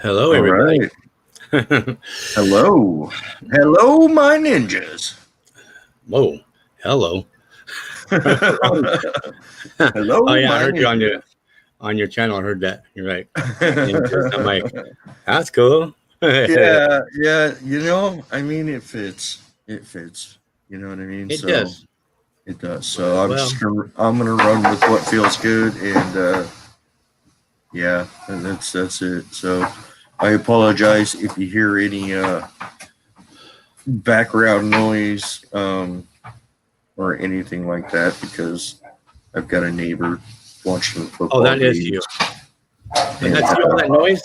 Hello, All everybody. right. Hello. Hello, my ninjas. Whoa. Hello. Hello, Oh yeah, I my heard you ninjas. on your channel. I heard that. You're right. Ninjas. I'm like, that's cool. yeah, yeah. I mean, it fits. It fits. You know what I mean? It So does. it does. So Well, I'm gonna run with what feels good, and yeah, and that's it. So I apologize if you hear any background noise or anything like that because I've got a neighbor watching the oh, football that is games. you. And And that's you, all that noise?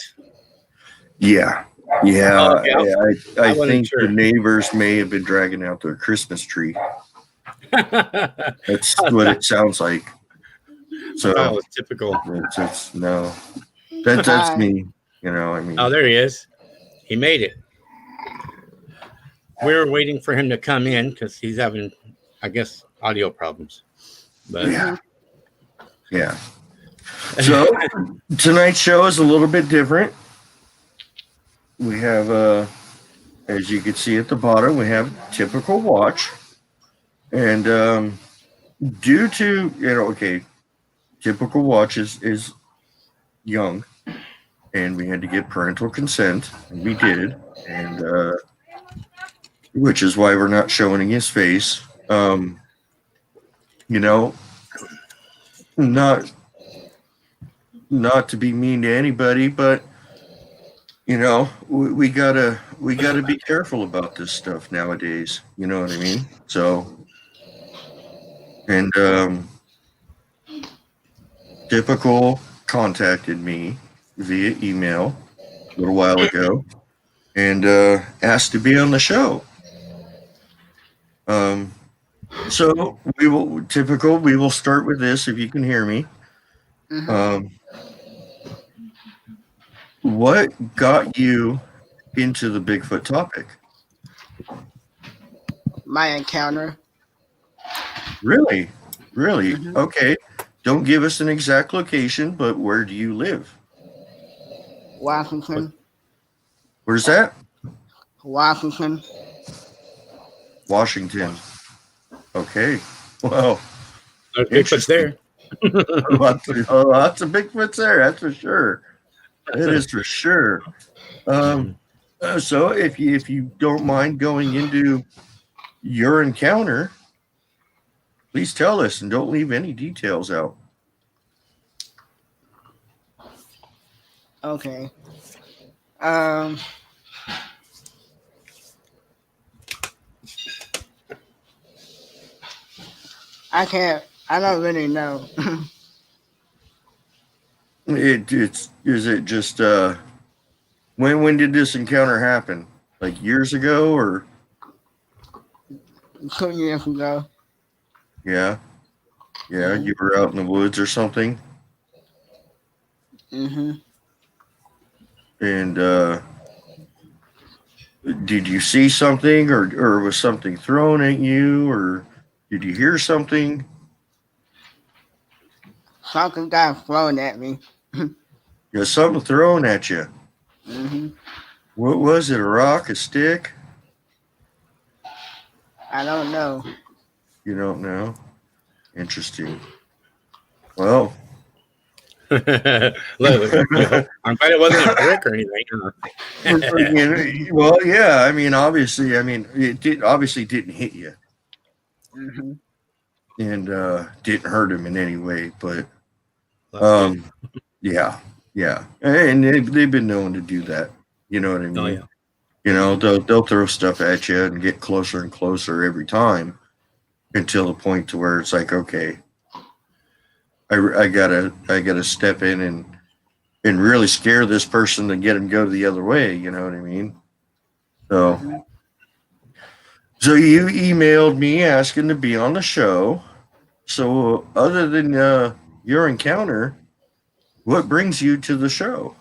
yeah, Oh, yeah, okay. I I wasn't think the sure. neighbors may have been dragging out their Christmas tree. I That's what it sounds like. So thought it was typical. it's no, that's Hi. me. I mean, Oh, there he is. He made it. We were waiting for him to come in because he's having, I guess, audio problems. But yeah, yeah. So tonight's show is a little bit different. We have, as you can see at the bottom, we have typical watch, and due to okay, typical watch is young, and we had to get parental consent, and we did, and which is why we're not showing his face. You know, not not to be mean to anybody, but we gotta be careful about this stuff nowadays. You know what I mean? So, and typical contacted me via email a little while ago and asked to be on the show. So we will start with this if you can hear me. Mhm. What got you into the Bigfoot topic? My encounter. Really? Really? Mhm. Okay. Don't give us an exact location, but where do you live? Washington. Where's that? Washington. Washington. Okay. Well, Bigfoot's there. lots of Bigfoots there, that's for sure. It is for sure. So if you don't mind going into your encounter, please tell us and don't leave any details out. Okay. Um. I can't. I don't really know. Is it just when did this encounter happen? Like years ago or 2 years ago. yeah? Yeah, Mhm. you were out in the woods or something Mhm. and did you see something or was something thrown at you or did you hear something? Something got thrown at me. Something thrown at you. Mhm. What was it? A rock, a stick? I don't know. You don't know? Interesting. Well, Look, I'm glad it wasn't a brick or anything. well, yeah. I mean, obviously, obviously didn't hit you Mhm. and didn't hurt him in any way. But That's good. yeah, and they've been known to do that. You know what I mean? Oh yeah. They'll throw stuff at you and get closer and closer every time until the point to where it's like, okay, I gotta step in and really scare this person to get him go the other way. You know what I mean? So. Mhm. So you emailed me asking to be on the show. So other than your encounter, what brings you to the show?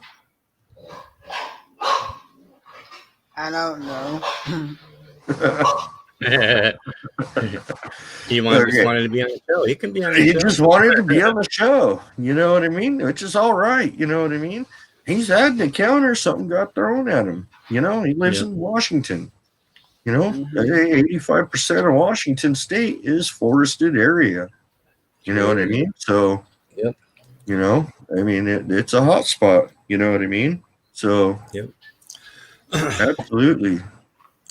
I don't know. He just wanted to be on the show. He can be on the You show. just wanted to be on the show. You know what I mean? Which is all right. You know what I mean? he's had an encounter. Something got thrown at him. You know, he lives in Washington. You know, 85% of Washington State is forested area. You know what I mean? So, Yep. you know, I mean, it's a hot spot. You know what I mean? So, Yep. Absolutely.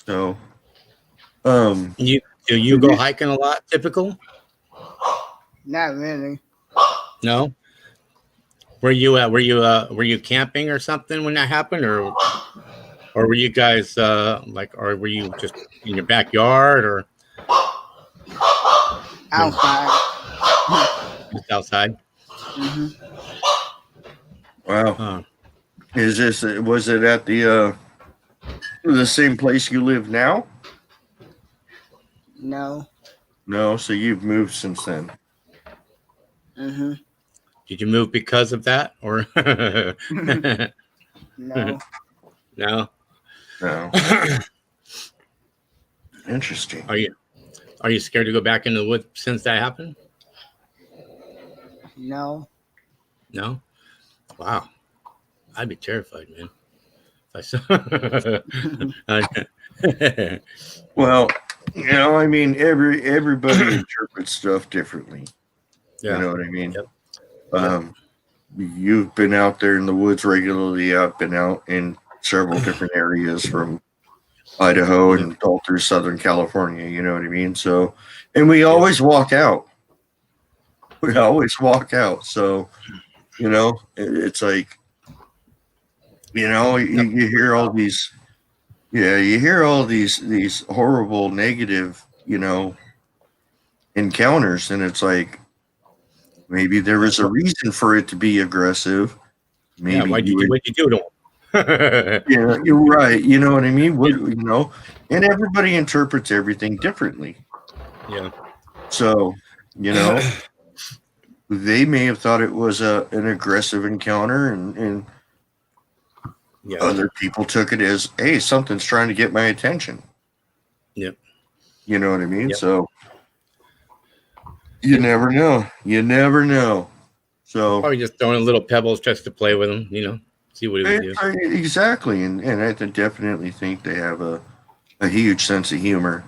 So, you go hiking a lot? Typical? Not really. No. Were you were you camping or something when that happened, or were you guys or were you just in your backyard or Outside. just outside? Mm-hmm. wow. Was it at the same place you live now? No. No, so you've moved since then. Mm-hmm. Did you move because of that, or No. no? No. Interesting. Are you scared to go back into the woods since that happened? No. No. Wow, I'd be terrified, man. If I saw. Well, you know, I mean, everybody interprets stuff differently. Yeah. You know what I mean? Yep. You've been out there in the woods regularly. I've been out in several different areas from Idaho and all through Southern California. You know what I mean? So, and we always walk out. We always walk out. So, you know, it's like, you know, you hear all these, you hear all these horrible negative, you know, encounters, and it's like maybe there was a reason for it to be aggressive. Maybe what'd you do to him? Yeah, you're right. You know what I mean? You know, and everybody interprets everything differently. Yeah. So, you know, they may have thought it was an aggressive encounter, and other people took it as, hey, something's trying to get my attention. Yep. You know what I mean? Yep. So you never know. You never know. So probably just throwing little pebbles just to play with him, you know, see what he would do. Exactly, and I definitely think they have a huge sense of humor.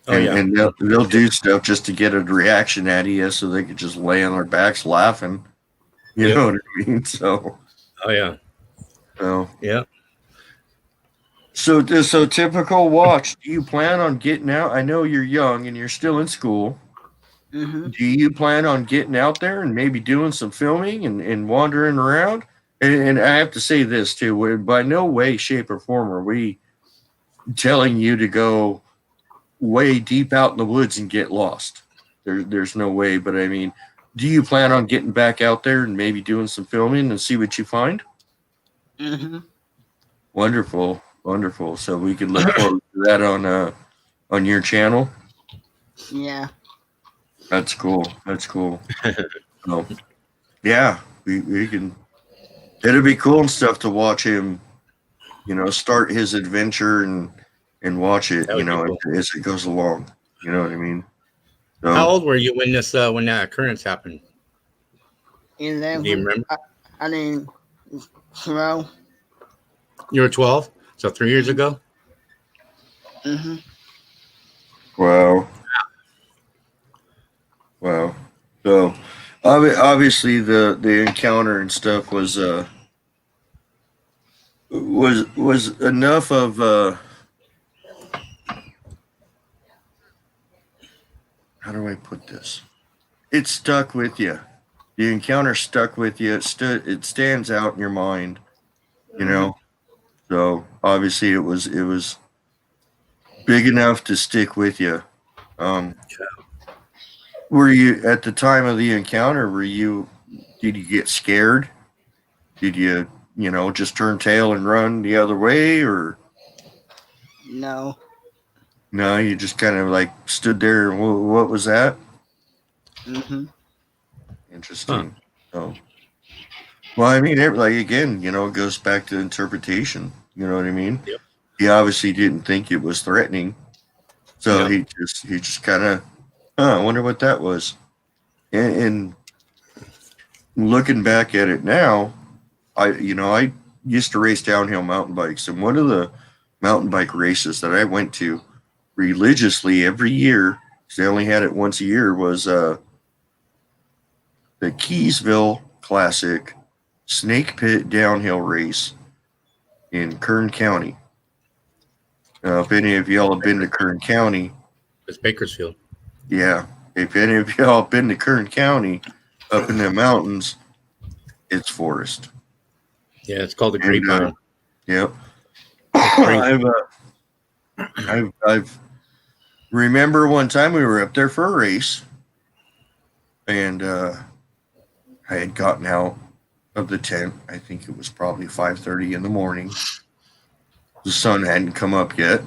Oh, and they'll do stuff just to get a reaction out of you, so they could just lay on their backs laughing. You know what I mean? So. Oh yeah. So. Yeah. So typical watch. Do you plan on getting out? I know you're young and you're still in school. Mm-hmm. Do you plan on getting out there and maybe doing some filming and wandering around? And I have to say this too: we're by no way, shape, or form are we telling you to go way deep out in the woods and get lost. There's no way. But I mean, do you plan on getting back out there and maybe doing some filming and see what you find? Mm-hmm. Wonderful. So we can look forward to that on your channel. Yeah. That's cool. So, yeah, we can. It'll be cool and stuff to watch him, you know, start his adventure and watch it, you know, cool. As it goes along. You know what I mean? So, how old were you when when that occurrence happened? 11. Do you remember? I mean, 12. You were 12, so 3 years ago. Mm-hmm. Wow. So obviously the encounter and stuff was enough of how do I put this? It stuck with you. The encounter stuck with you. It stands out in your mind, you know. So obviously it was big enough to stick with you. Were you at the time of the encounter? Did you get scared? Did you just turn tail and run the other way, or no? No, you just kind of like stood there. What was that? Mm-hmm. Interesting. Oh, well, I mean, like again, it goes back to interpretation. You know what I mean? Yep. He obviously didn't think it was threatening, so he just kind of, I wonder what that was. And looking back at it now, I used to race downhill mountain bikes, and one of the mountain bike races that I went to religiously every year, because they only had it once a year, was the Keysville Classic Snake Pit Downhill Race in Kern County. Now, if any of y'all have been to Kern County, It's Bakersfield. yeah, if any of y'all have been to Kern County, up in the mountains, it's forest. Yeah, it's called the Grapevine. Yep. I've remember one time we were up there for a race, and I had gotten out of the tent. I think it was probably 5:30 in the morning. The sun hadn't come up yet.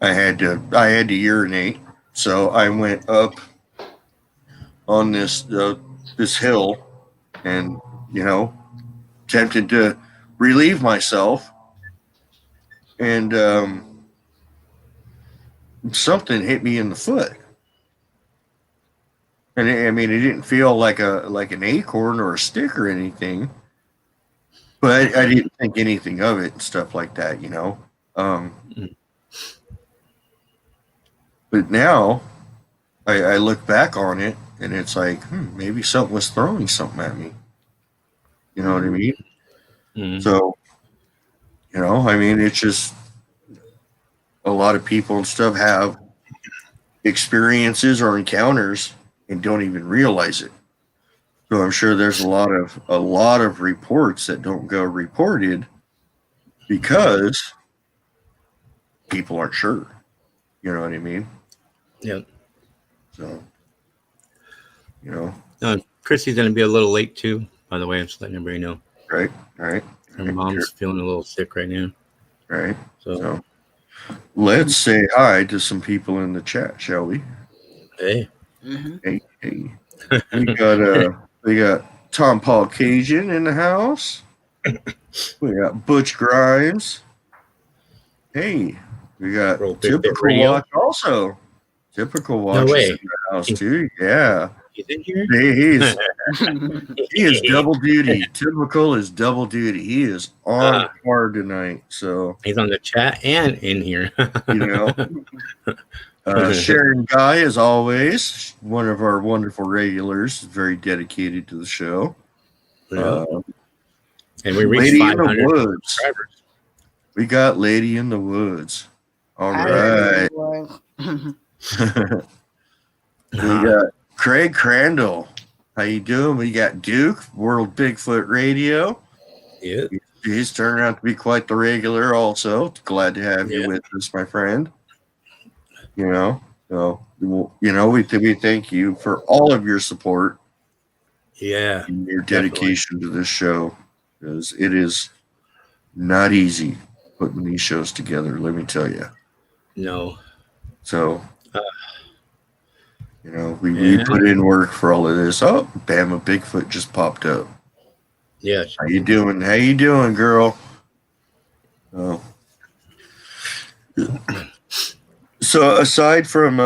I had to urinate, so I went up on this hill, and tempted to relieve myself, and something hit me in the foot. And it didn't feel like an acorn or a stick or anything, but I didn't think anything of it and stuff like that, But now I look back on it, and it's like, maybe something was throwing something at me. You know what I mean? Mhm. So, it's just a lot of people and stuff have experiences or encounters and don't even realize it. So I'm sure there's a lot of reports that don't go reported because people aren't sure. You know what I mean? Yep. So, Chrissy's going to be a little late too, by the way. I'm just letting everybody know. right. Her mom's feeling a little sick right now. Right. So let's say hi to some people in the chat, shall we? hey. Mm-hmm. Hey. We got Tom Paul Cajun in the house. We got Butch Grimes. Hey, we got Roll Big Bit Typical Radio. Watch also. Typical Watch way. is in the house too. Yeah. He's in here? He is double duty. Typical is double duty. He is on hard tonight. So He's on the chat and in here. Sharon Guy, as always, one of our wonderful regulars, very dedicated to the show. Yeah. And we reached Lady in 500 the Woods. subscribers. We got Lady in the Woods. All right. We got Craig Crandall. How you doing? We got Duke, World Bigfoot Radio. Yeah. He's turned out to be quite the regular also. Glad to have you with us, my friend. So we thank you for all of your support. Yeah. And your dedication to this show, because it is not easy putting these shows together, let me tell you. No. So, we put in work for all of this. Oh, Bama Bigfoot just popped up. Yeah. How you doing? How you doing, girl? Oh. So aside from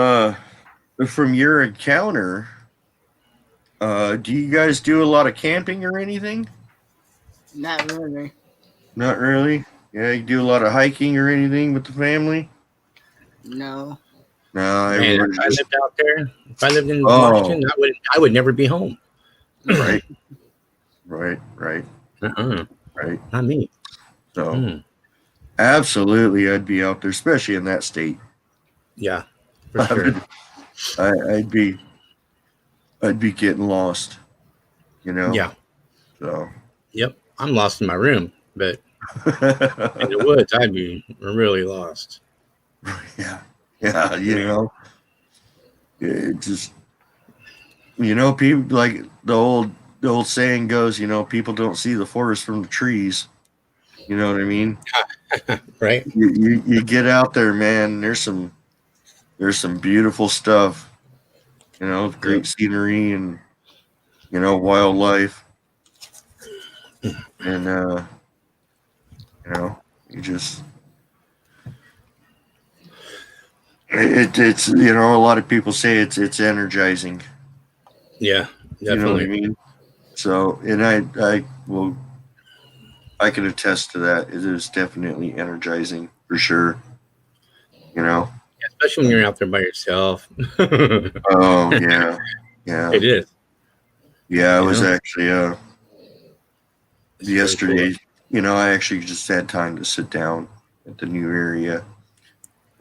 your encounter, do you guys do a lot of camping or anything? Not really. Not really. Yeah, you do a lot of hiking or anything with the family? No. No, Man, if I lived out there, if I lived in Washington, I would never be home. Right. Uh-uh. Right. Not me. So, absolutely, I'd be out there, especially in that state. Yeah, for sure. I'd be getting lost. Yeah. So. Yep. I'm lost in my room, but in the woods, I'd be really lost. Yeah. It just, people, like the old saying goes, people don't see the forest from the trees. You know what I mean? Right. You get out there, man. There's some beautiful stuff. Great scenery and wildlife, and you just. It's a lot of people say it's energizing. Yeah, definitely. You know what I mean? So, and I will I can attest to that. It is definitely energizing for sure. You know. Especially when you're out there by yourself. Oh yeah, yeah, It is. yeah. I You was know? actually It's really yesterday. cool. You know, I actually just had time to sit down at the new area,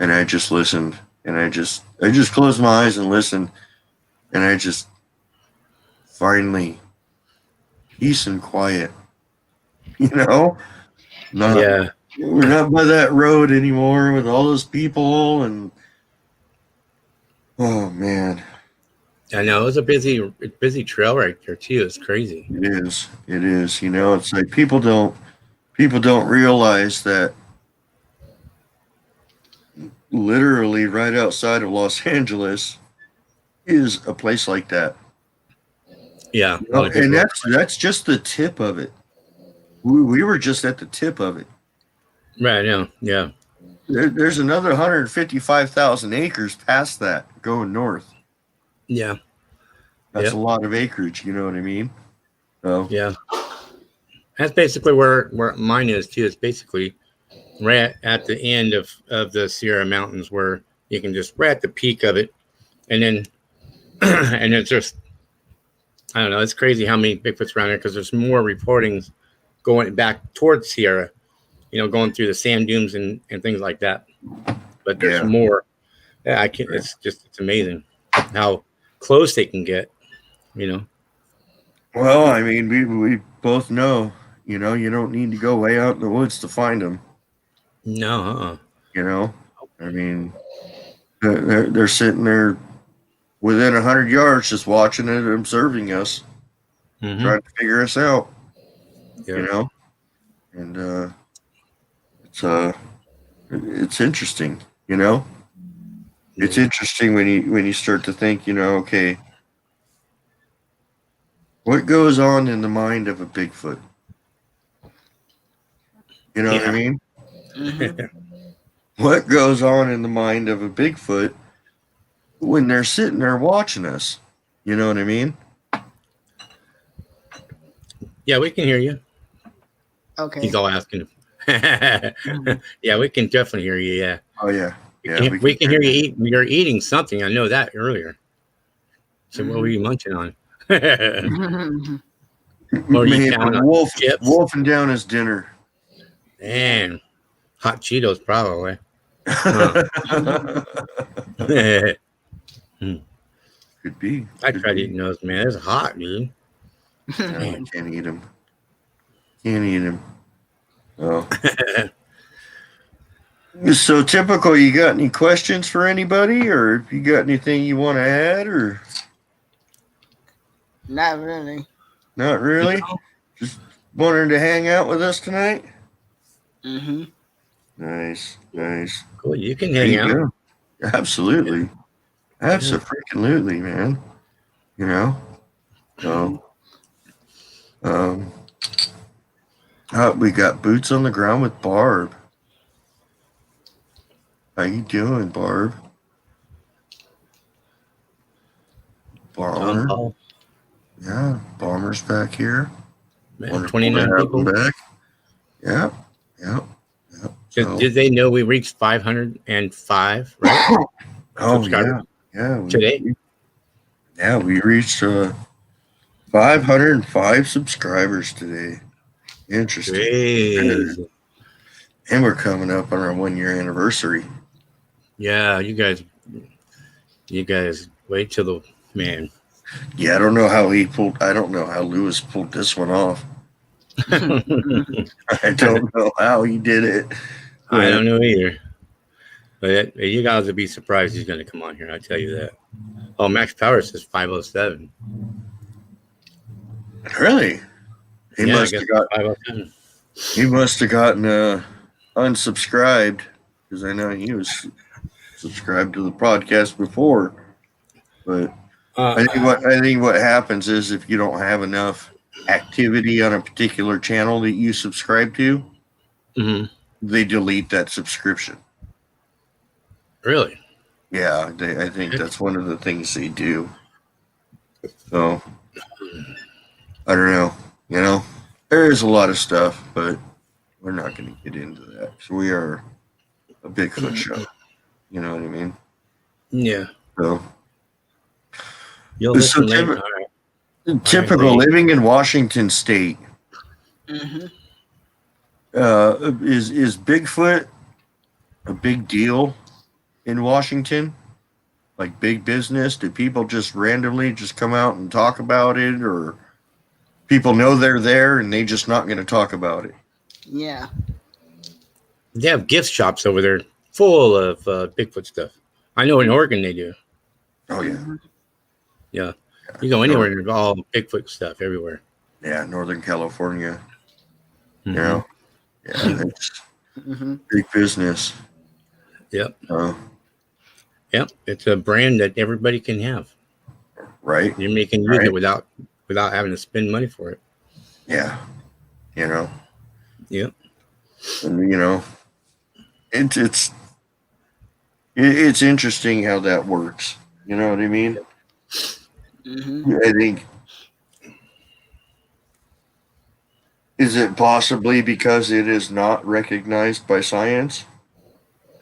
and I just listened, and I just closed my eyes and listened, and I just finally peace and quiet. You know, not Yeah. we're not by that road anymore with all those people, and oh man, I know. It was a busy trail right there too. It's crazy. it is. It is. You know, it's like people don't realize that literally right outside of Los Angeles is a place like that. Yeah. You A lot know, of and people. that's just the tip of it. We were just at the tip of it. Right now. Yeah. There's another 155,000 acres past that going north. Yeah. That's a Yep. lot of acreage. You know what I mean? So Yeah. That's basically where mine is too. It's basically right at the end of the Sierra Mountains where you can just right at the peak of it, and then and it's just I don't know. It's crazy how many Bigfoots around there because there's more reportings going back towards Sierra. Going through the sand dunes and things like that. But there's yeah. more. Yeah, I can. It's amazing how close they can get. You know. Well, I mean, we both know. You know, you don't need to go way out in the woods to find them. No. You know, I mean, they're sitting there within 100 yards, just watching it, observing us, Mm-hmm. trying to figure us out. You Yeah. know, and it's it's interesting. You know, it's Yeah. interesting when you start to think. You know, okay, what goes on in the mind of a Bigfoot? You know what I Yeah. mean? Mm-hmm. What goes on in the mind of a Bigfoot when they're sitting there watching us? You know what I mean? Yeah. We can hear you. He's Okay. all asking. Mhm. Yeah, we can definitely hear you. Yeah, Oh yeah, we yeah, can, we we can can hear hear you you. eat. You're eating something. I know that earlier. So what were Mhm. you munching on? Mhm. Or are you Maybe counting on chips? wolfing down his dinner. Yeah. Man, hot Cheetos probably. Huh. Hmm. I could tried be. eating those, man. It's hot, dude. No, I Man. can't eat him. Can't eat him. Oh, so typical. You got any questions for anybody, or if you got anything you want to add, or Not really. not really? No? Just wanted to hang out with us tonight. Mm-hmm. Nice, nice. Cool. You can There hang you out. go. Absolutely, Yeah. absolutely, man. You know. Mm-hmm. So, um, we got boots on the ground with Barb. How you doing, Barb? John Bomber. Paul. Yeah, Bomber's back here. Man, Wonderful to 29 have him people. back. Yep, yep, yep. Did, So, did they know we reached 505, right? oh Subscribers yeah, yeah, today? we reached 505 subscribers today. Interesting. Crazy. And we're coming up on our 1 year anniversary. Yeah, you guys wait till the man. Yeah, I don't know how he pulled. I don't know how Lewis pulled this one off. I don't know how he did it. I But don't know either. But you guys would be surprised he's going to come on here. I tell you that. Oh, Max Power says 507. really, he Yeah, I must guess have got. 507. He must have gotten unsubscribed because I know he was subscribed to the podcast before. But Uh, I think what happens is if you don't have enough activity on a particular channel that you subscribe to, mhm. they delete that subscription. Really? Yeah, I think that's one of the things they do. So I don't know, you know. There is a lot of stuff, but we're not going to get into that. So we are a Bigfoot show. You know what I mean? Yeah. So, You'll so listen later. All right. typical living in Washington State. Mm-hmm. Is Bigfoot a big deal in Washington? Like big business? Do people just randomly just come out and talk about it, or people know they're there and they just not going to talk about it? Yeah. They have gift shops over there full of Bigfoot stuff. I know in Oregon they do. Oh yeah, Mhm. Yeah. You go anywhere and there's all Bigfoot stuff everywhere. yeah. Northern California. Mhm. You know, yeah, it's Mhm. big business. Yep. Oh, Yep. It's a brand that everybody can have. right. You can use it without having to spend money for it. Yeah, you know, Yep. and you know, it's interesting how that works. You know what I mean? Mhm. I think, is it possibly because it is not recognized by science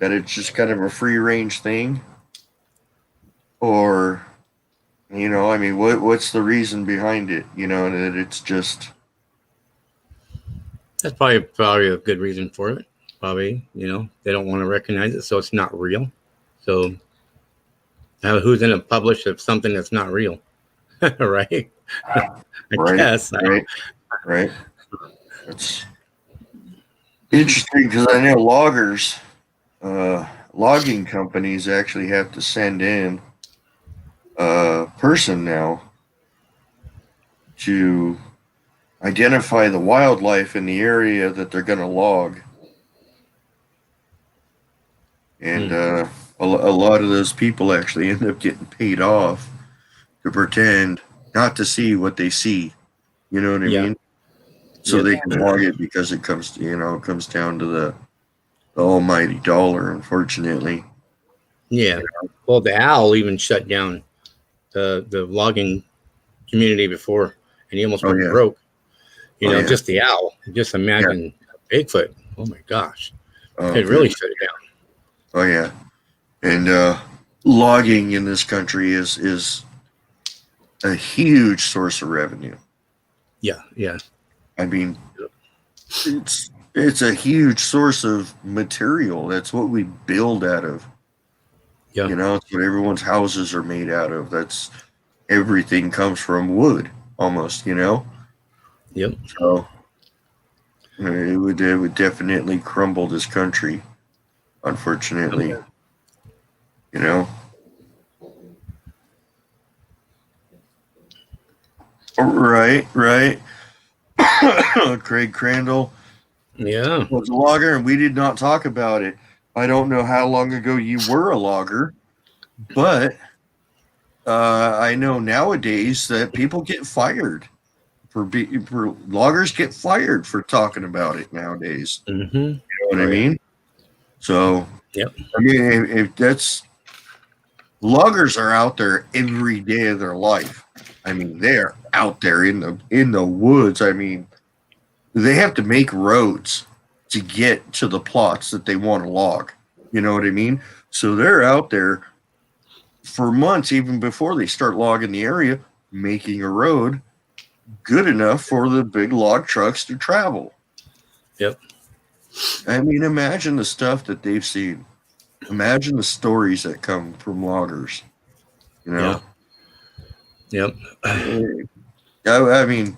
that it's just kind of a free range thing, or you know, I mean, what's the reason behind it? You know, that it's just That's probably a good reason for it. Probably, they don't want to recognize it, so it's not real. So who's going to publish something that's not real? Right? I right, guess. right. It's interesting because I know logging companies actually have to send in a person now to identify the wildlife in the area that they're going to log. And a lot of those people actually end up getting paid off to pretend not to see what they see. You know what I mean? So they can log it because it comes down to the almighty dollar, unfortunately. Yeah. Well, the owl even shut down the logging community before, and he almost Oh went yeah. broke. Yeah. Just the owl. Just imagine Bigfoot. Oh my gosh, Oh, it really shut it down. Oh yeah. And logging in this country is a huge source of revenue. Yeah, yeah. I mean, it's a huge source of material. That's what we build out of. Yeah. You know, it's what everyone's houses are made out of. That's everything comes from wood, almost. You know. Yep. So it would definitely crumble this country, unfortunately. You know. Right. Craig Crandall Yeah. was a logger, and we did not talk about it. I don't know how long ago you were a logger, but I know nowadays that people get fired for loggers get fired for talking about it nowadays. Mm-hmm. You know what I mean? So, Yep. I mean, if that's loggers are out there every day of their life. I mean, they're out there in the woods. I mean, they have to make roads to get to the plots that they want to log. You know what I mean? So they're out there for months, even before they start logging the area, making a road good enough for the big log trucks to travel. Yep. I mean, imagine the stuff that they've seen. Imagine the stories that come from loggers. You know? Yep. I mean,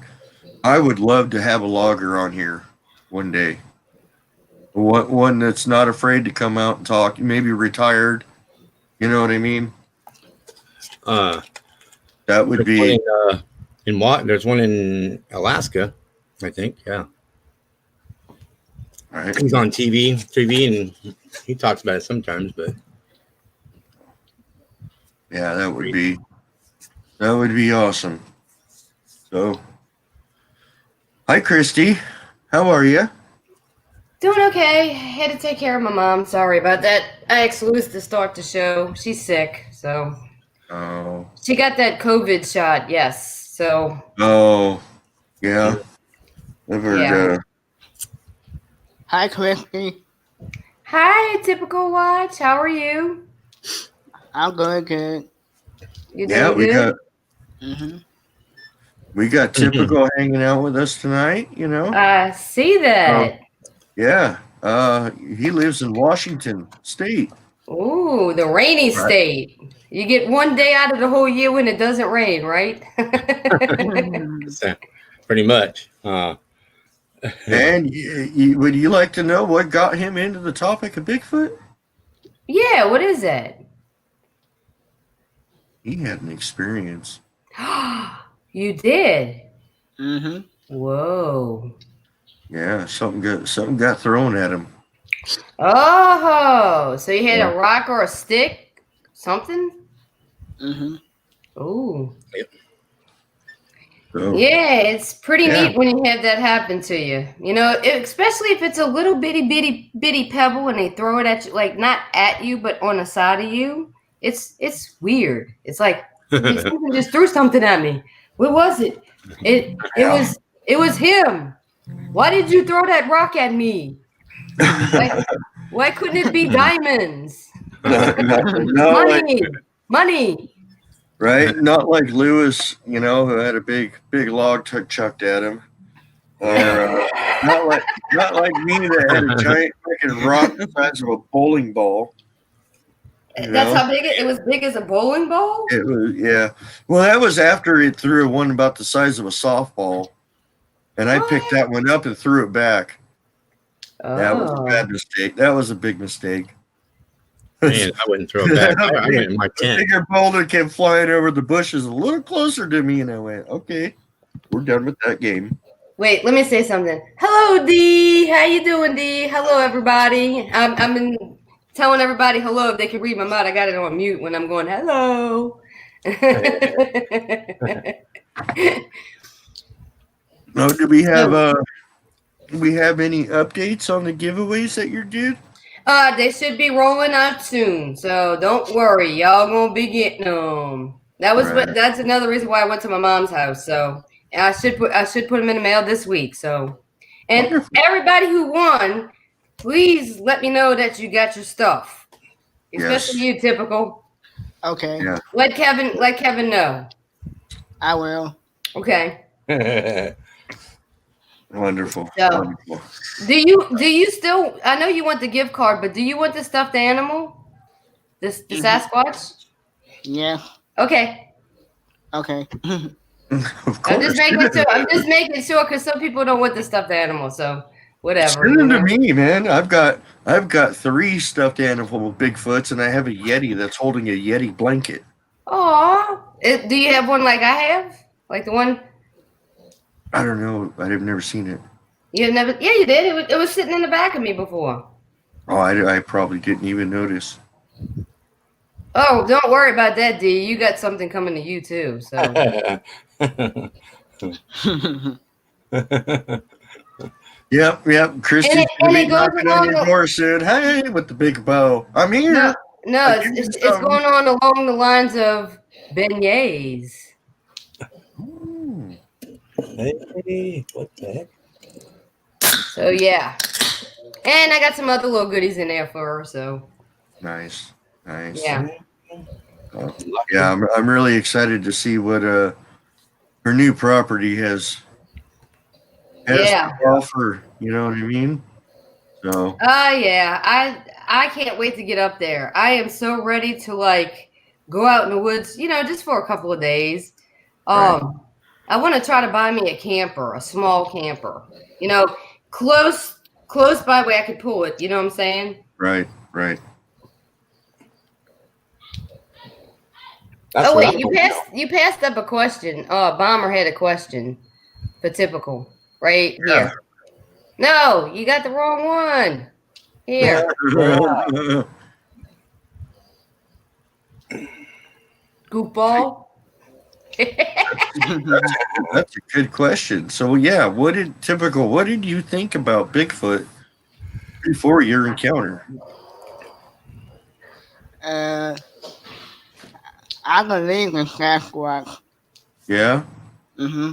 I would love to have a logger on here one day. One that's not afraid to come out and talk, maybe retired. You know what I mean? That would be in what? There's one in Alaska, I think. Yeah. all right. He's on TV, and he talks about it sometimes. But Yeah, that would be awesome. So, hi, Christy. How are you? Doing okay. Had to take care of my mom. Sorry about that. I asked Luz to start the show. She's sick, so Oh, she got that COVID shot. Yes, so oh, yeah. I've heard, Yeah. Hi, Christy. Hi, Typical Watch. How are you? I'm good. You yeah, doing good? Mm-hmm. we got Typical hanging out with us tonight, you know. I see that. Yeah. He lives in Washington State. Ooh, the rainy Right. state. You get one day out of the whole year when it doesn't rain, right? Pretty much. And would you like to know what got him into the topic of Bigfoot? Yeah, what is that? He had an experience. You did. Mm-hmm. Whoa. Yeah, something got thrown at him. Oh, so you had Yeah. a rock or a stick? Something? Mm-hmm. Ooh. So, Yeah, it's pretty Yeah. neat when you have that happen to you. You know, especially if it's a little bitty pebble and they throw it at you, like not at you, but on the side of you. It's weird. It's like someone just threw something at me. What was it? It Yeah. was him. Why did you throw that rock at me? Why couldn't it be diamonds? not like Money. right, not like Lewis, you know, who had a big log chucked at him, or not like me that had a giant freaking rock the size of a bowling ball. You That's know? how big it was. Big as a bowling ball. It was, yeah. Well, that was after he threw one about the size of a softball, and I picked that one up and threw it back. That was a bad mistake. That was a big mistake. Man, I wouldn't throw it back. I went in my The tent. bigger boulder came flying over the bushes a little closer to me, and I went, "Okay, we're done with that game." Wait, let me say something. Hello, D. How you doing, D? Hello, everybody. I'm in telling everybody hello if they can read my mouth. I got it on mute when I'm going hello. No, do we have any updates on the giveaways that you did? They should be rolling out soon, so don't worry, y'all gonna be getting them. That's another reason why I went to my mom's house. So I should put them in the mail this week. So, and Wonderful. everybody who won, please let me know that you got your stuff, especially you, Typical. Okay. Yeah. Let Kevin know. I will. Okay. Wonderful. So, Wonderful. do you still? I know you want the gift card, but do you want the stuffed animal? The Sasquatch? Yeah. Okay. Okay. Of I'm course. just making sure because some people don't want the stuffed animal, so whatever. Send them you to know? me, man. I've got 3 stuffed animal Bigfoots, and I have a Yeti that's holding a Yeti blanket. Aw. Do you have one like I have? Like the one I don't know. I've never seen it. you never? Yeah, you did. It was sitting in the back of me before. Oh, I probably didn't even notice. Oh, don't worry about that, D. You got something coming to you too. So Yep. Christy's And gonna be it goes knocking on your along- door soon. Hey, with the big bow. I'm here. no, it's going on along the lines of beignets. Ooh. Hey, what the heck? So yeah, and I got some other little goodies in there for her. So Nice. yeah. Yeah, I'm really excited to see what her new property has Yeah. to offer. You know what I mean? So Yeah. I can't wait to get up there. I am so ready to like go out in the woods, just for a couple of days. Right. I want to try to buy me a camper, a small camper. Close by where I could pull it. You know what I'm saying? right. That's Oh what wait, I you passed up a question. Bomber had a question for Typical right Yeah. here. No, you got the wrong one. Here. Goofball. That's a good question. So yeah, what did you think about Bigfoot before your encounter? I believe in Sasquatch. Yeah? Mm-hmm.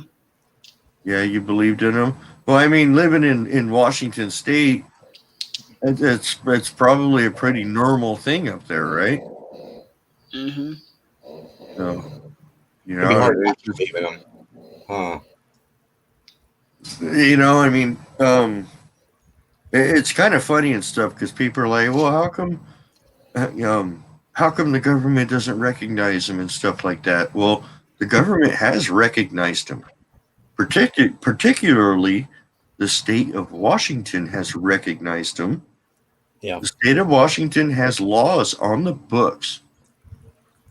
Yeah, you believed in him? Well, I mean, living in Washington State, it's probably a pretty normal thing up there, right? Mm-hmm. So, you It'd be know, hard not to believe in them. Huh. I mean, it's kind of funny and stuff because people are like, well, how come the government doesn't recognize them and stuff like that? Well, the government has recognized them. Particularly, the state of Washington has recognized them. Yeah. The state of Washington has laws on the books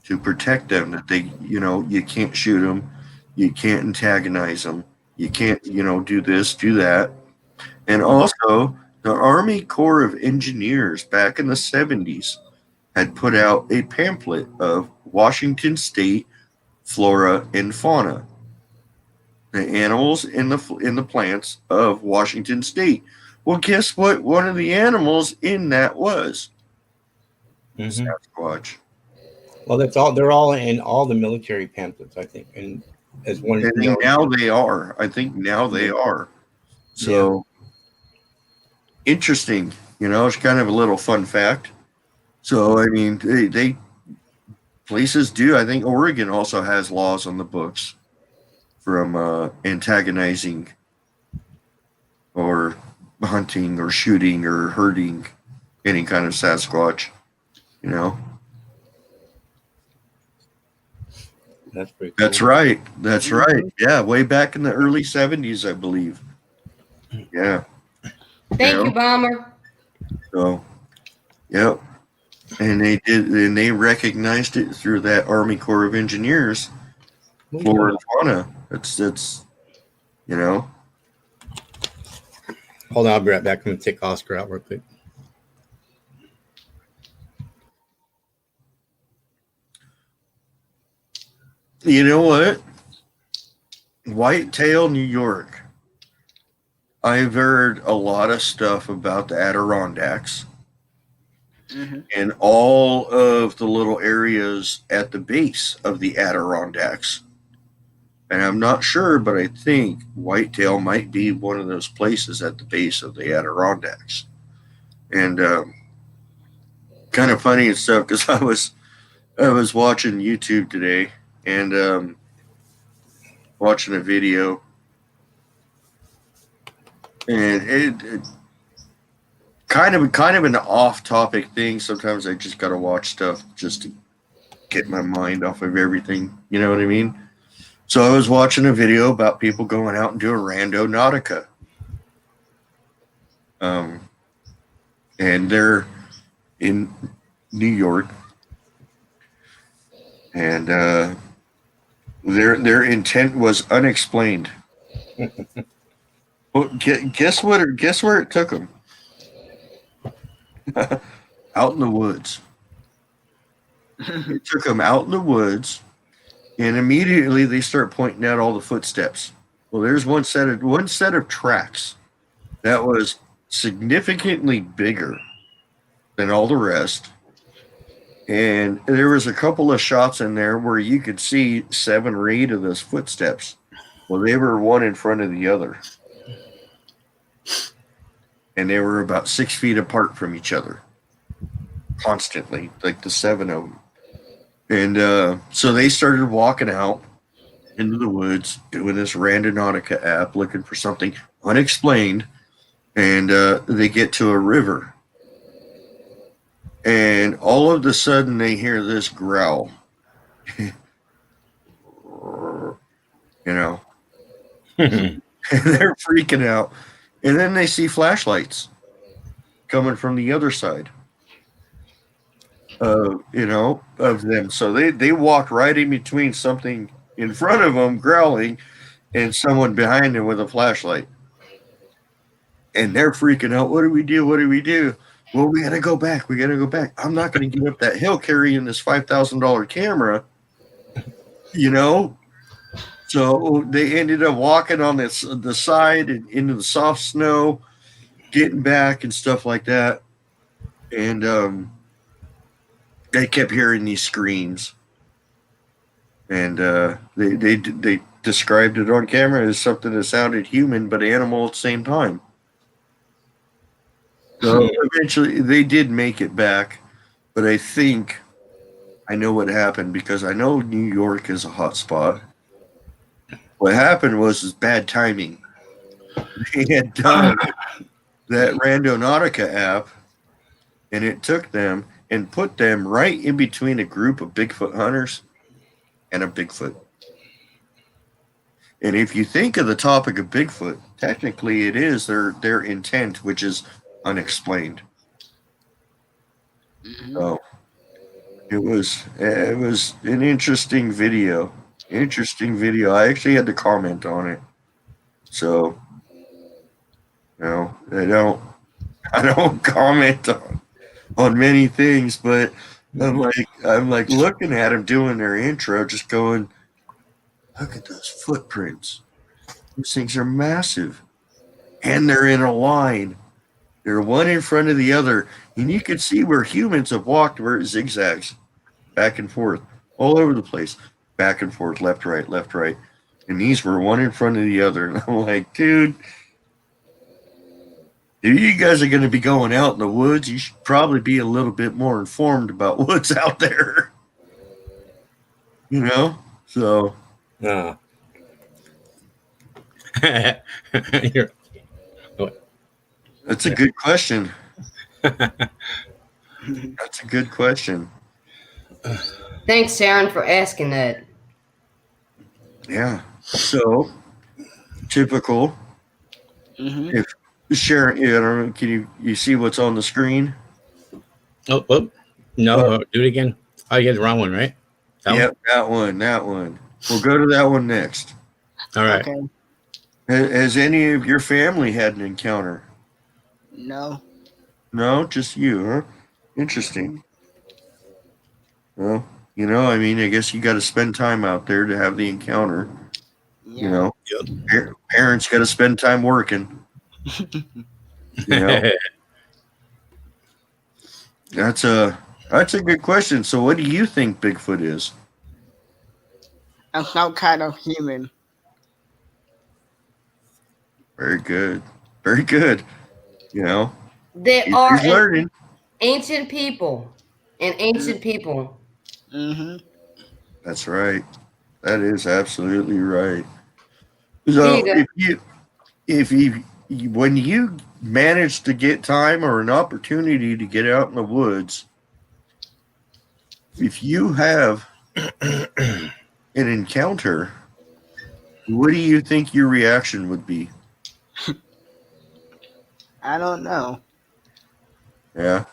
to protect them that you can't shoot them, you can't antagonize them, you can't, do this, do that. And also, the Army Corps of Engineers back in the 70s had put out a pamphlet of Washington State flora and fauna, the animals in the plants of Washington State. Well, guess what? One of the animals in that was Sasquatch. Well, that's all. They're all in all the military pamphlets, I think, and as one. And now they are. I think now they are. So interesting. It's kind of a little fun fact. So I mean, they places do. I think Oregon also has laws on the books from antagonizing or hunting or shooting or hurting any kind of Sasquatch. That's pretty cool. That's right. That's right. Yeah, way back in the early 70s, I believe. Yeah. Thank you, Bomber. So, yep. And they recognized it through that Army Corps of Engineers, flora and fauna. That's Hold on, I'll be right back. I'm going to take Oscar out real quick. You know what? Whitetail, New York. I've heard a lot of stuff about the Adirondacks and all of the little areas at the base of the Adirondacks. And I'm not sure, but I think whitetail might be one of those places at the base of the Adirondacks. And kind of funny and stuff because I was watching YouTube today and watching a video, and it kind of an off-topic thing. Sometimes I just gotta watch stuff just to get my mind off of everything. You know what I mean? So I was watching a video about people going out and doing rando nautica, and they're in New York, and their intent was unexplained. Well, guess where it took them? Out in the woods. It took them out in the woods, and immediately they start pointing out all the footsteps. Well, there's one set of tracks that was significantly bigger than all the rest. And there was a couple of shots in there where you could see 7 or 8 of those footsteps. Well, they were one in front of the other. And they were about 6 feet apart from each other. Constantly, like the 7 of them. And so they started walking out into the woods, doing this Randonautica app, looking for something unexplained. And they get to a river. And all of a sudden, they hear this growl. And they're freaking out. And then they see flashlights coming from the other side, of them. So they walk right in between something in front of them growling and someone behind them with a flashlight. And they're freaking out. What do we do? What do we do? Well, we got to go back. We got to go back. I'm not going to get up that hill carrying this $5,000 camera, So they ended up walking on the side and into the soft snow, getting back and stuff like that. And they kept hearing these screams. And they described it on camera as something that sounded human but animal at the same time. So eventually they did make it back, but I think I know what happened because I know New York is a hot spot. What happened was bad timing. They had done that Randonautica app, and it took them and put them right in between a group of Bigfoot hunters and a Bigfoot. And if you think of the topic of Bigfoot, technically it is their intent, which is unexplained. Mhm. So it was an interesting video. Interesting video. I actually had to comment on it. So I don't comment on many things, but I'm like looking at them doing their intro, just going, look at those footprints. These things are massive. And they're in a line. They're one in front of the other. And you can see where humans have walked where it zigzags back and forth, all over the place. Back and forth, left, right, left, right. And these were one in front of the other. And I'm like, dude, if you guys are going to be going out in the woods, you should probably be a little bit more informed about what's out there. You know? So. No. That's a good question. That's a good question. Thanks, Sharon, for asking that. Yeah. So, typical. Mhm. If Sharon, can you see what's on the screen? Oh, no, do it again. Oh, you get the wrong one, right? Yep, that one. We'll go to that one next. All right. Okay. Has any of your family had an encounter? No. No, just you, huh? Interesting. Well, I mean, I guess you got to spend time out there to have the encounter. Yeah. Parents got to spend time working. That's a good question. So, what do you think Bigfoot is? Some kind of human. Very good. Very good. There He's are learning. ancient people and ancient people. Mhm. That's right. That is absolutely right. Here So you go. if you when you manage to get time or an opportunity to get out in the woods, if you have an encounter, what do you think your reaction would be? I don't know. Yeah.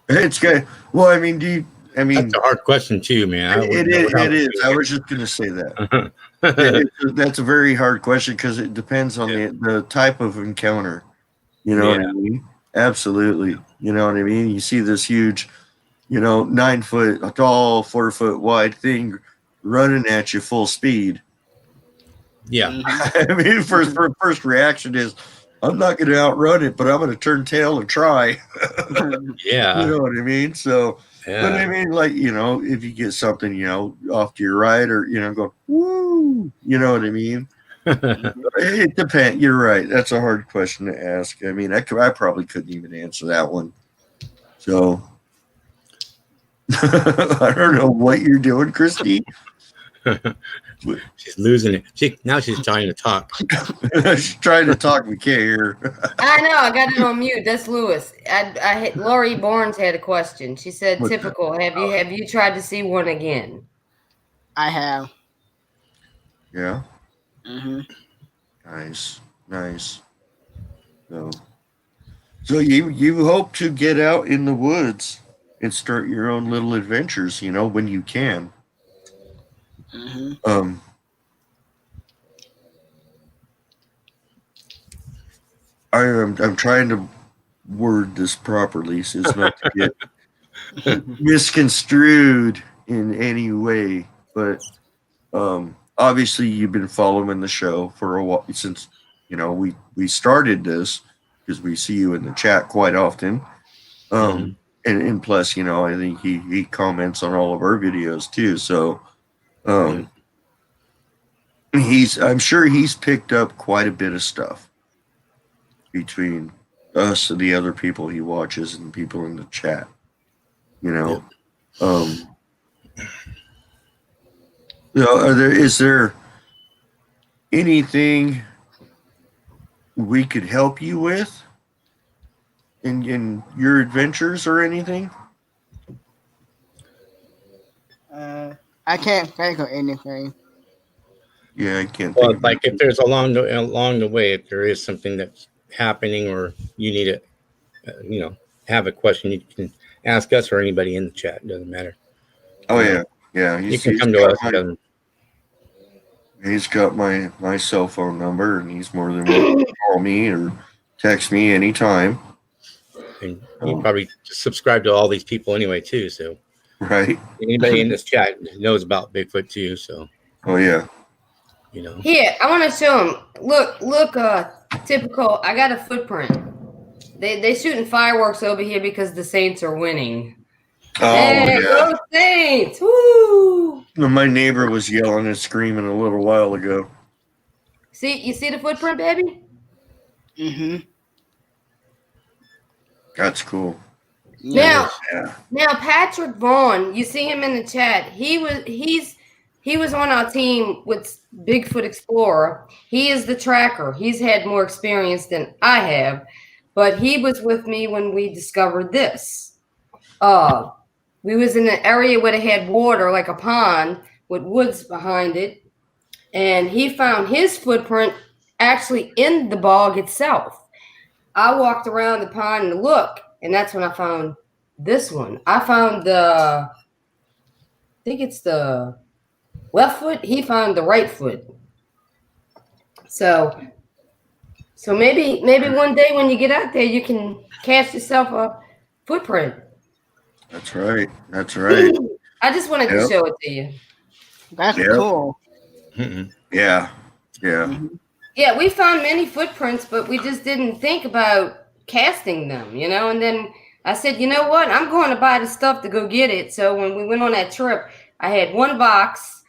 It's good. Well, I mean, That's a hard question too, man. it is. I was just going to say that. That's a very hard question because it depends on the type of encounter. You know what I mean? Absolutely. You know what I mean? You see this huge, 9 foot tall, 4 foot wide thing running at you full speed. Yeah. Mhm. I mean, first reaction is, I'm not going to outrun it, but I'm going to turn tail and try. Yeah. You know what I mean? So, but I mean, like, if you get something, off to your right or, go, woo, you know what I mean? It depends. You're right. That's a hard question to ask. I mean, I probably couldn't even answer that one. So, I don't know what you're doing, Christy. She's losing it. Now she's trying to talk. She's trying to talk. We can't hear. I know. I got it on mute. That's Lewis. Lori Barnes had a question. She said, What's "Typical. Have you tried to see one again?" I have. Yeah. Mhm. Nice. So you hope to get out in the woods and start your own little adventures, when you can. Mhm. I'm trying to word this properly so it's not to get misconstrued in any way, but obviously you've been following the show for a while since we started this because we see you in the chat quite often. And plus, I think he comments on all of our videos too. So I'm sure he's picked up quite a bit of stuff between us and the other people he watches and people in the chat. You know, is there anything we could help you with in your adventures or anything? I can't think of anything. Yeah, I can't Well, think of like anything. if there's along the way, if there is something that's happening, or you need to, have a question, you can ask us or anybody in the chat. It doesn't matter. Oh you yeah, know, yeah. you can come to us. He's got my cell phone number, and he's more than welcome to call me or text me anytime. And you probably subscribe to all these people anyway too. So Right. anybody in this chat knows about Bigfoot too. So Oh yeah. Here, I want to show him. Look, typical. I got a footprint. They shooting fireworks over here because the Saints are winning. Oh Hey, yeah. go Saints! Woo! My neighbor was yelling and screaming a little while ago. You see the footprint, baby? Mm-hmm. That's cool. Yeah. Now Patrick Vaughn, you see him in the chat. He was on our team with Bigfoot Explorer. He is the tracker. He's had more experience than I have, but he was with me when we discovered this. We was in an area where they had water, like a pond with woods behind it, and he found his footprint actually in the bog itself. I walked around the pond and looked, and that's when I found this one. I found I think it's the left foot. He found the right foot. So maybe one day when you get out there, you can cast yourself a footprint. That's right. That's right. I just wanted to show it to you. That's cool. Yeah. Yeah. Mm-hmm. Yeah, we found many footprints, but we just didn't think about casting them, And then I said, you know what? I'm going to buy the stuff to go get it. So when we went on that trip, I had one box,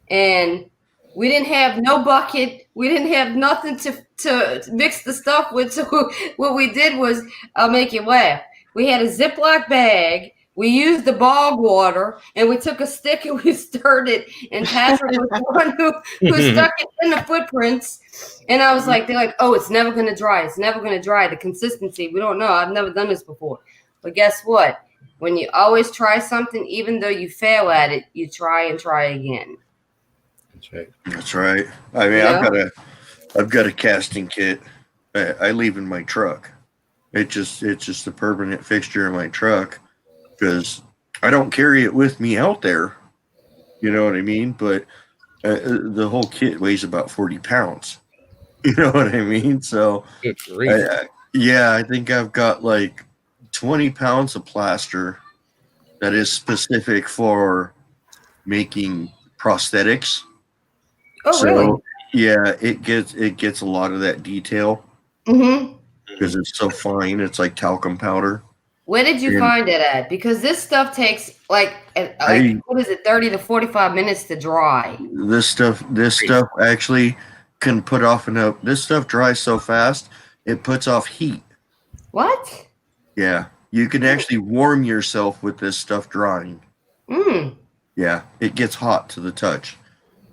and we didn't have no bucket. We didn't have nothing to mix the stuff with. So what we did was, I'll make you laugh. We had a Ziploc bag. We used the bog water, and we took a stick and we stirred it. And Patrick was the one who stuck it in the footprints. And I was like, they're like, oh, it's never going to dry. It's never going to dry. The consistency, we don't know. I've never done this before. But guess what? When you always try something, even though you fail at it, you try and try again. That's right. That's right. I mean, I've got a casting kit. I leave in my truck. It's just a permanent fixture in my truck because I don't carry it with me out there. You know what I mean? But the whole kit weighs about 40 pounds. You know what I mean? So I think I've got like 20 pounds of plaster that is specific for making prosthetics. Oh, so, really? Yeah, it gets a lot of that detail because it's so fine. It's like talcum powder. Where did you find it at? Because this stuff takes like what is it, 30 to 45 minutes to dry? This stuff actually can put off enough. This stuff dries so fast it puts off heat. What? Yeah, you can actually warm yourself with this stuff drying. Yeah, it gets hot to the touch.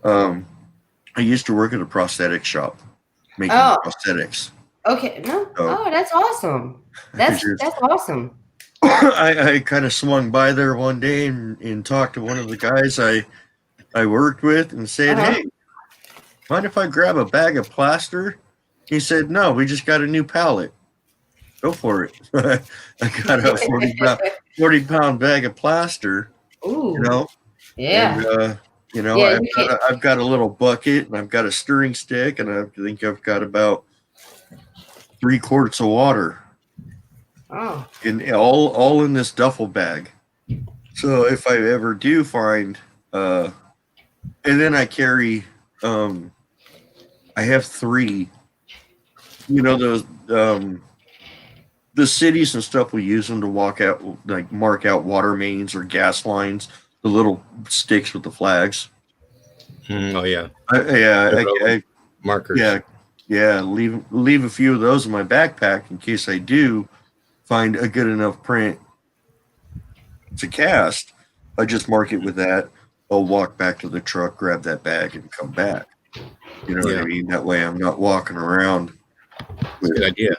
I used to work at a prosthetic shop making prosthetics. Okay. No. Oh, that's awesome. That's awesome. I kind of swung by there one day and talked to one of the guys I worked with and said, hey, mind if I grab a bag of plaster? He said, no, we just got a new pallet. Go for it. I got a 40-pound bag of plaster. Ooh. Yeah. And, I've got a little bucket and I've got a stirring stick and I think I've got about 3 quarts of water. Oh. In all in this duffel bag. So if I ever do find and then I carry I have 3 those the cities and stuff we use them to mark out water mains or gas lines, the little sticks with the flags. Oh yeah, markers. Yeah. Leave a few of those in my backpack in case I do find a good enough print to cast. I just mark it with that. I'll walk back to the truck, grab that bag, and come back. You know what I mean? That way I'm not walking around with Good idea.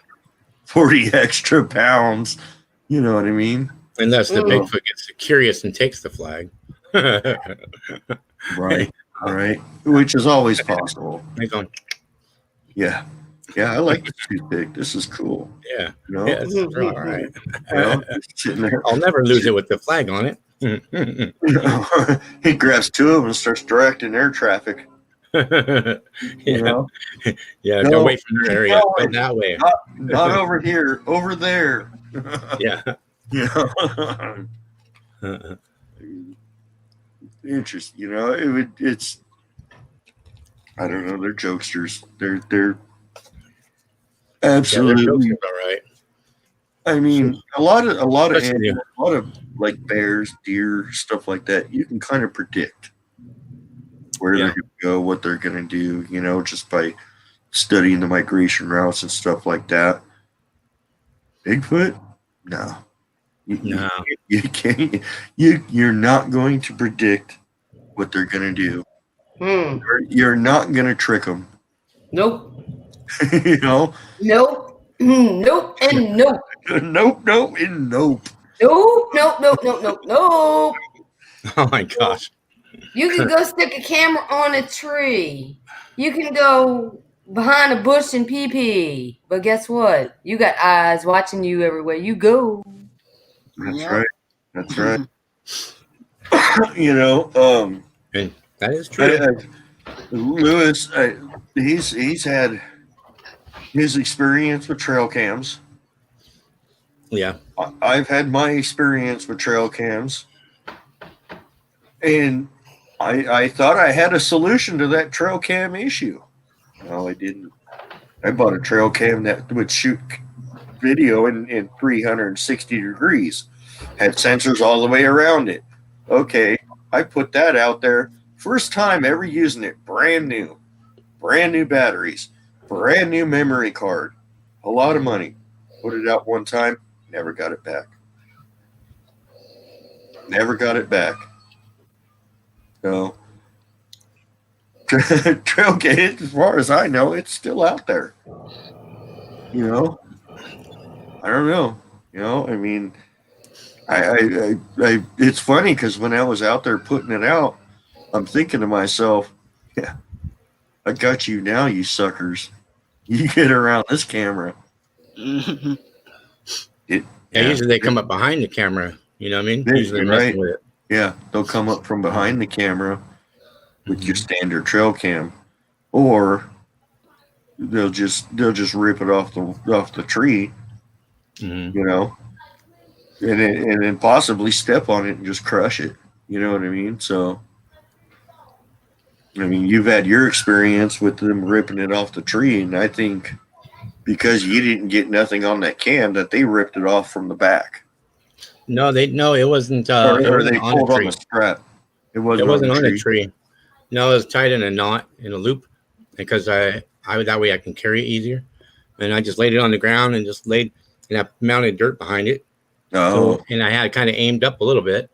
40 extra pounds. You know what I mean? Unless the Bigfoot gets curious and takes the flag. Right. Which is always possible. Yeah. Yeah, I like this toothpick. This is cool. Yeah. You know? Yeah, it's all right. You know, sitting there. I'll never lose it with the flag on it. He grabs two of them and starts directing air traffic. You know? Yeah, No, go away from your area. Go that way. Not over here, over there. Yeah. Interesting. You know, it's I don't know, they're jokesters. They're absolutely jokesters, all right. I mean, a lot of animals, a lot of like bears, deer, stuff like that, you can kind of predict where they're going to go, what they're going to do, you know, just by studying the migration routes and stuff like that. Bigfoot? No. No. You can't. You're not going to predict what they're going to do. You're not going to trick them. Nope. You know? Nope. Nope and nope. Nope and nope. Nope. Oh my gosh. You can go stick a camera on a tree. You can go behind a bush and pee. But guess what? You got eyes watching you everywhere you go. That's right. You know, and that is true. Lewis, he's had his experience with trail cams. Yeah. I've had my experience with trail cams. And I thought I had a solution to that trail cam issue. No, I didn't. I bought a trail cam that would shoot video in 360 degrees. Had sensors all the way around it. Okay, I put that out there. First time ever using it. Brand new batteries. Brand new memory card. A lot of money. Put it out one time. Never got it back. So, trail cam, as far as I know, it's still out there. You know? I don't know. You know, I mean, I it's funny because when I was out there putting it out, I'm thinking to myself, yeah, I got you now, you suckers. You get around this camera. Usually they come up behind the camera. You know what I mean? Usually they're messing with it. Yeah, they'll come up from behind the camera with your standard trail cam, or they'll just rip it off the tree, you know, and then possibly step on it and just crush it. You know what I mean? So, I mean, you've had your experience with them ripping it off the tree, and I think because you didn't get nothing on that cam, that they ripped it off from the back. No, it wasn't. Or they pulled on the strap. It wasn't on a tree. No, it was tied in a knot in a loop because I that way I can carry it easier. And I just laid it on the ground and I mounted dirt behind it. Oh. So, and I had kind of aimed up a little bit,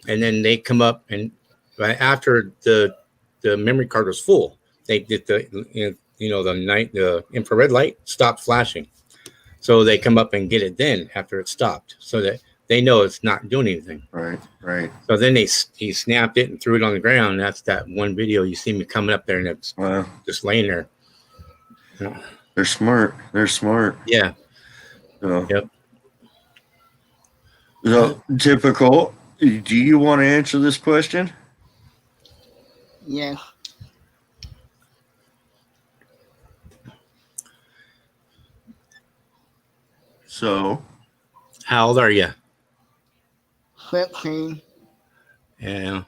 and then they come up and after the memory card was full, they did the infrared light stopped flashing. So they come up and get it then after it stopped, so that they know it's not doing anything. Right. So then he snapped it and threw it on the ground. That's that one video you see me coming up there and it's just laying there. Yeah. They're smart. Yeah. So, yep. So, typical. Do you want to answer this question? Yeah. So, how old are you? 15. Yeah.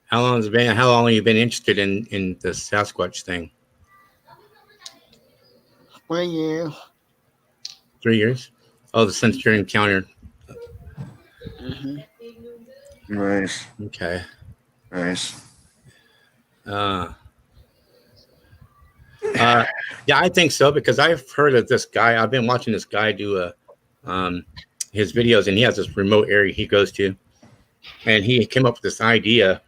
How long have you been interested in the Sasquatch thing? 3 years. 3 years? Oh, since your encounter. Mm-hmm. Nice. Okay. Nice. Uh, yeah, I think so because I've heard of this guy. I've been watching this guy do his videos, and he has this remote area he goes to, and he came up with this idea,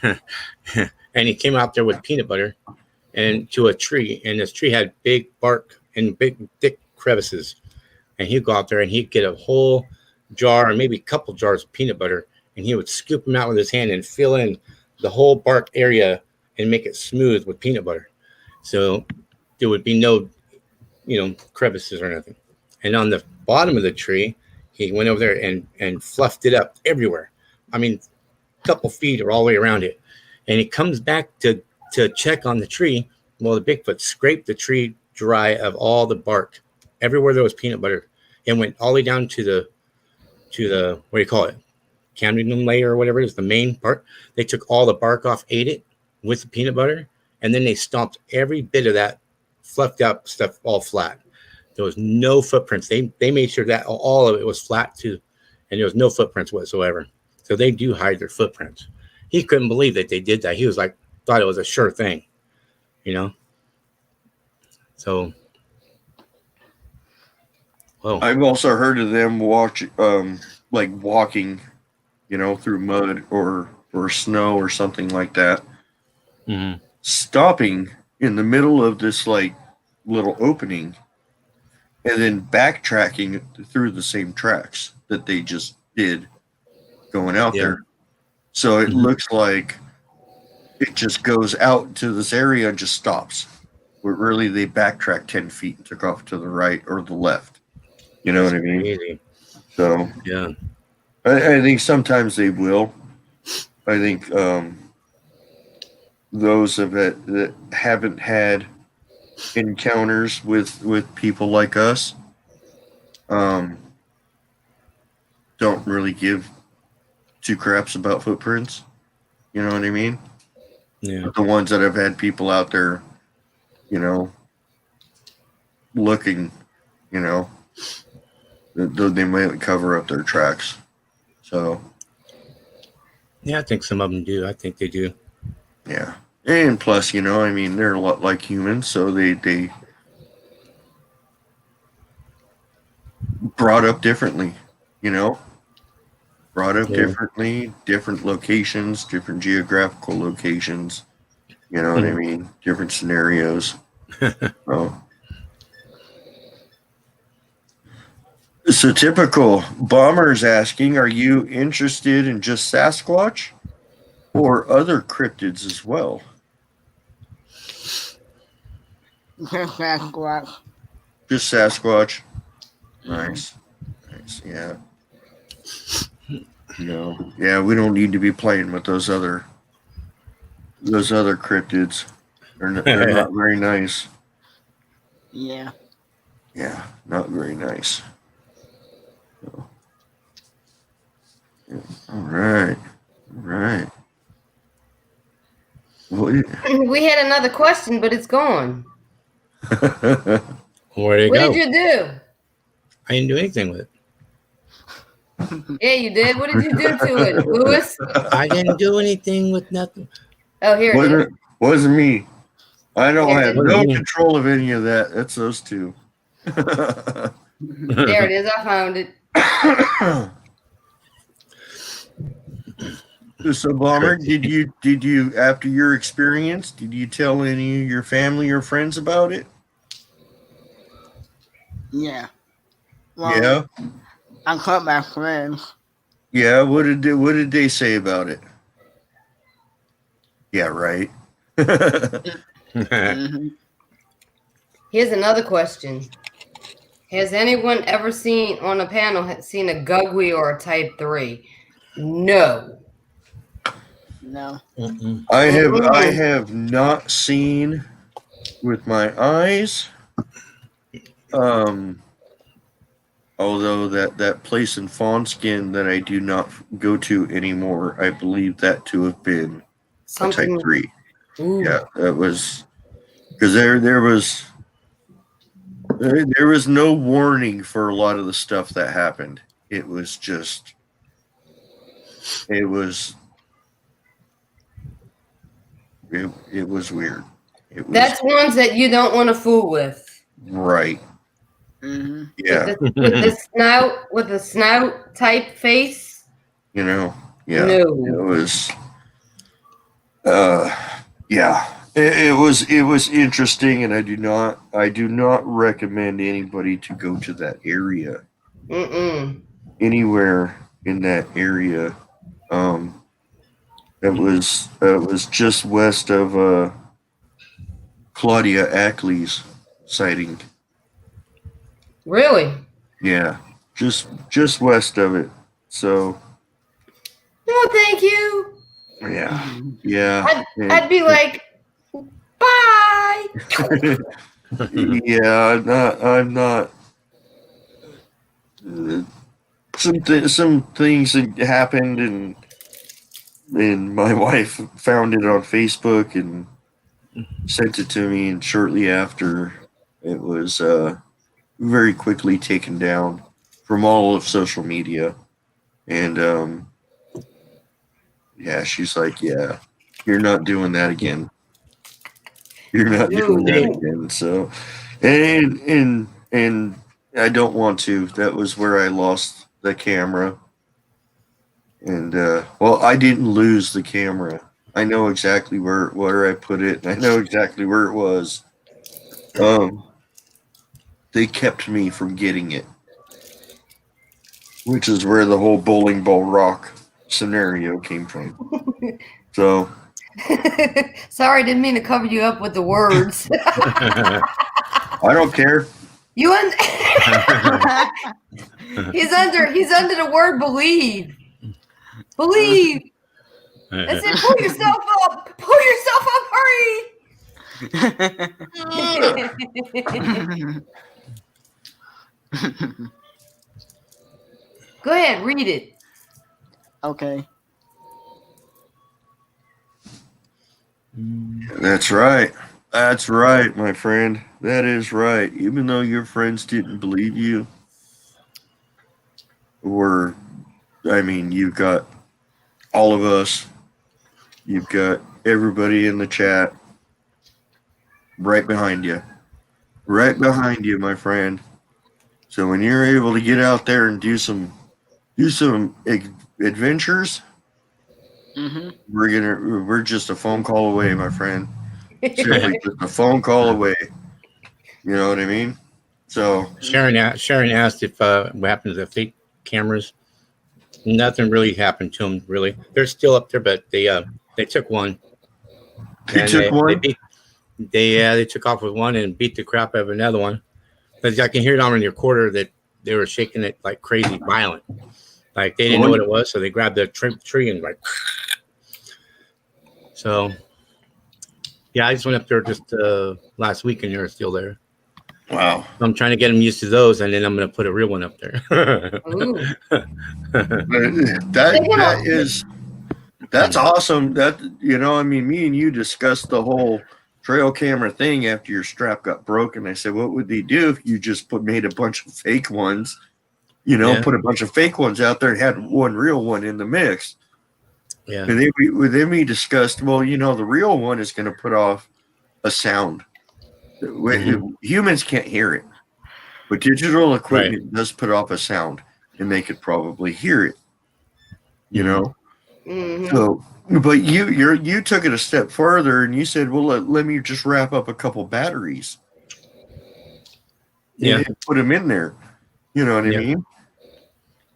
and he came out there with peanut butter and to a tree, and this tree had big bark and big thick crevices, and he'd go out there and he'd get a whole jar or maybe a couple jars of peanut butter, and he would scoop them out with his hand and fill in the whole bark area and make it smooth with peanut butter. So there would be no, crevices or nothing. And on the bottom of the tree, he went over there and fluffed it up everywhere. I mean, a couple feet or all the way around it. And he comes back to check on the tree. Well, the Bigfoot scraped the tree dry of all the bark. Everywhere there was peanut butter. And went all the way down to the what do you call it? Camden layer or whatever it is, the main part. They took all the bark off, ate it with the peanut butter, and then they stomped every bit of that fluffed up stuff all flat. There was no footprints. They made sure that all of it was flat too, and there was no footprints whatsoever. So they do hide their footprints. He couldn't believe that they did that. He was like, thought it was a sure thing, So, well, I've also heard of them like walking, through mud or snow or something like that, stopping in the middle of this like little opening, and then backtracking through the same tracks that they just did going out there. So it looks like it just goes out to this area and just stops. Where really they backtracked 10 feet and took off to the right or the left. You know what I mean? Crazy. So Yeah, I think sometimes they will. I think those that haven't had encounters with people like us don't really give two craps about footprints. You know what I mean? yeah. But the ones that have had people out there, looking, they might cover up their tracks. So, Yeah, I think some of them do. I think they do. yeah. And plus, they're a lot like humans, so they brought up differently, brought up differently, different locations, different geographical locations, you know what I mean? Different scenarios. So typical Bomber's asking, are you interested in just Sasquatch or other cryptids as well? Sasquatch. Just Sasquatch. Nice. Yeah. Yeah, we don't need to be playing with those other cryptids. They're not very nice. Yeah. Yeah, not very nice. All right. We had another question, but it's gone. Where'd it What go? did you do? I didn't do anything with it. Yeah, you did. What did you do to it, Lewis? I didn't do anything with nothing. Oh, here it is. Wasn't me. I don't have no Wasn't me. control of any of that. That's those two. There it is. I found it. So, Bomber, did you after your experience, did you tell any of your family or friends about it? Yeah. Well, Yeah. I caught my friends. Yeah. What did they say about it? Yeah. Right. Here's another question. Has anyone ever seen on a panel seen a Gugwe or a Type 3? No. No. I have not seen with my eyes. Although that place in Fawnskin that I do not go to anymore, I believe that to have been a Type 3. Ooh. Yeah, that was because there was no warning for a lot of the stuff that happened. It was it was weird. It was That's ones that you don't want to fool with. right. Mm-hmm. Yeah, With the snout type face. you know. Yeah, No. it was. Yeah, it was interesting, and I do not recommend anybody to go to that area. Anywhere in that area. It was just west of Claudia Ackley's sighting. Really? Yeah, just west of it. So No, thank you. yeah. I'd be like, bye. Yeah, I'm not. Some things that happened, and my wife found it on Facebook and sent it to me, and shortly after, it was very quickly taken down from all of social media. And yeah, she's like, yeah, you're not doing that again. You're not doing that again. So, and I don't want to. That was where I lost the camera. And well, I didn't lose the camera. I know exactly where I put it. And I know exactly where it was. They kept me from getting it, which is where the whole bowling ball rock scenario came from. So Sorry, didn't mean to cover you up with the words. I don't care. You he's under the word believe. Believe. I said, pull yourself up. Pull yourself up. Hurry. Go ahead, read it. Okay. That's right. That's right, my friend. That is right. Even though your friends didn't believe you, or, I mean, you've got all of us, you've got everybody in the chat right behind you. Right behind you, my friend. So when you're able to get out there and do some adventures, we're just a phone call away, my friend. Seriously, just a phone call away. You know what I mean? So Sharon asked if what happened to the fake cameras. Nothing really happened to them. Really, they're still up there, but they took one. they took one. They took off with one and beat the crap out of another one. Because I can hear it on the recorder that they were shaking it like crazy, violent. Like they didn't know what it was, so they grabbed the tree and like. So, yeah, I just went up there just last week, and they're still there. Wow. So I'm trying to get them used to those, and then I'm going to put a real one up there. That's awesome. That, you know, I mean, me and you discussed the whole trail camera thing after your strap got broken. I said, what would they do if you just made a bunch of fake ones? You know, put a bunch of fake ones out there and had one real one in the mix. Yeah. And then we discussed, well, you know, the real one is going to put off a sound. Humans can't hear it, but digital equipment does put off a sound, and they could probably hear it. You know, so. But you took it a step further, and you said, well, let me just wrap up a couple batteries. And put them in there. You know what I mean?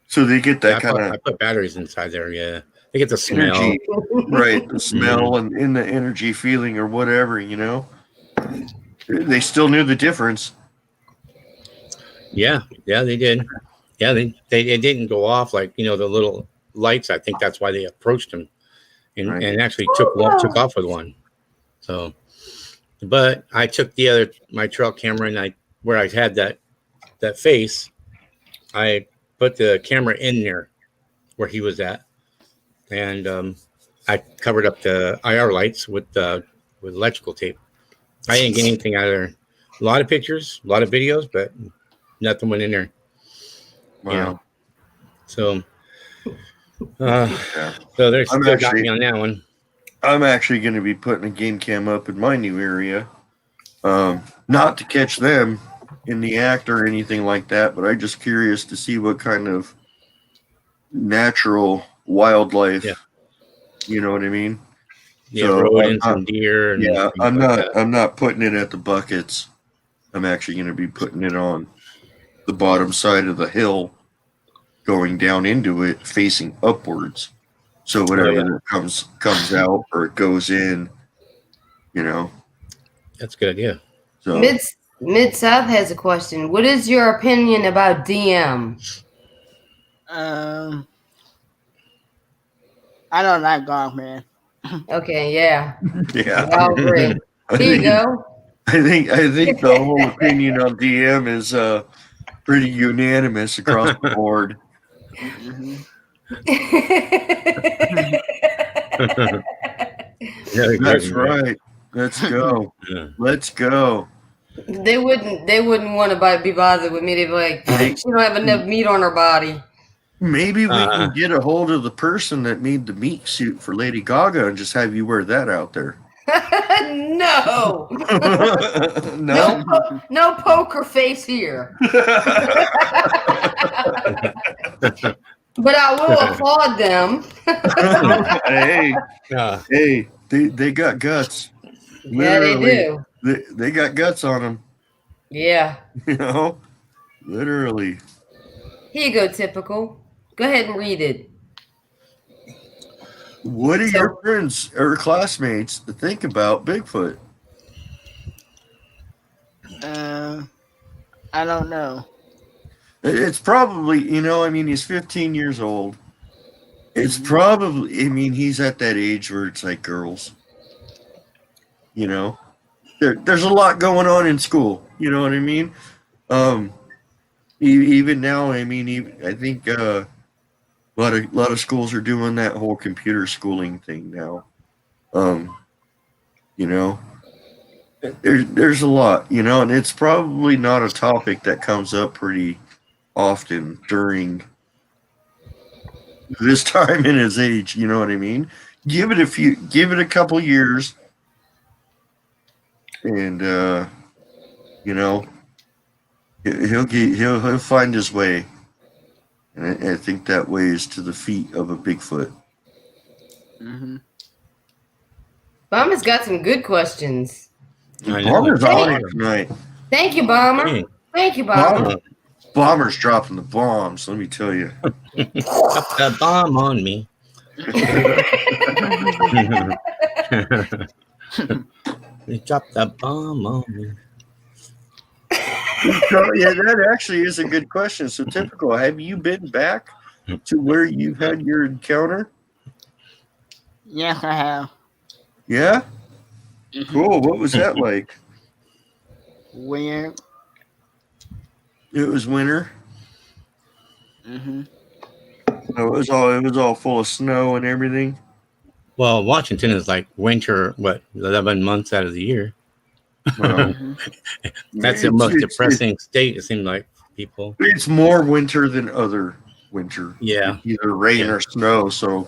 So they get that kind of. I put batteries inside there. Yeah, they get the smell. Energy, right? The smell and in the energy feeling or whatever. You know, they still knew the difference. Yeah, they did. Yeah, they didn't go off like, you know, the little lights. I think that's why they approached him, and actually took off with one. So, but I took my trail camera, and where I had that face, I put the camera in there where he was at, and I covered up the IR lights with electrical tape. I didn't get anything out of there. A lot of pictures, a lot of videos, but nothing went in there. Wow. You know? So, so they're still got me on that one. I'm actually going to be putting a game cam up in my new area. Not to catch them in the act or anything like that, but I'm just curious to see what kind of natural wildlife, you know what I mean? Yeah, So, rodents and deer. And yeah, things like that. I'm not putting it at the buckets. I'm actually going to be putting it on the bottom side of the hill, going down into it, facing upwards. So whatever that comes out or it goes in, you know. That's a good idea. So Mid South has a question. What is your opinion about DM? I don't like golf, man. Okay, yeah. yeah, I'll agree. Here you go. I think the whole opinion on DM is pretty unanimous across the board. Mm-hmm. That's right. Let's go. Yeah. Let's go. They wouldn't want to be bothered with me. They'd be like, she don't have enough meat on her body. Maybe we can get a hold of the person that made the meat suit for Lady Gaga and just have you wear that out there. No. No? No poker face here. But I will applaud them. Hey, they got guts. Yeah, they do. They got guts on them. Yeah. You know? Literally. Here you go, Typical. Go ahead and read it. What do your friends or classmates think about Bigfoot? I don't know. It's probably, he's 15 years old. It's probably, he's at that age where it's like girls. There's a lot going on in school. You know what I mean? Even now, I think a lot of schools are doing that whole computer schooling thing now. There's a lot, and it's probably not a topic that comes up pretty often during this time in his age. You know what I mean? Give it a couple years, and he'll find his way. And I think that way is to the feet of a Bigfoot. Mm-hmm. Bomber's got some good questions. Bomber's on it tonight. Thank you, Bomber. Thank you, Bomber. Bomber's dropping the bombs, let me tell you. Drop that bomb on me. They dropped that bomb on me. So, yeah, that actually is a good question. So, Typical, have you been back to where you had your encounter? Yes, I have. Yeah? Mm-hmm. Cool. What was that like? Weird. It was winter. Mm-hmm. So it was all full of snow and everything. Well, Washington is like winter, 11 months out of the year. That's the most depressing state, it seems like, people. It's more winter than other winter. Yeah. Either rain or snow. So,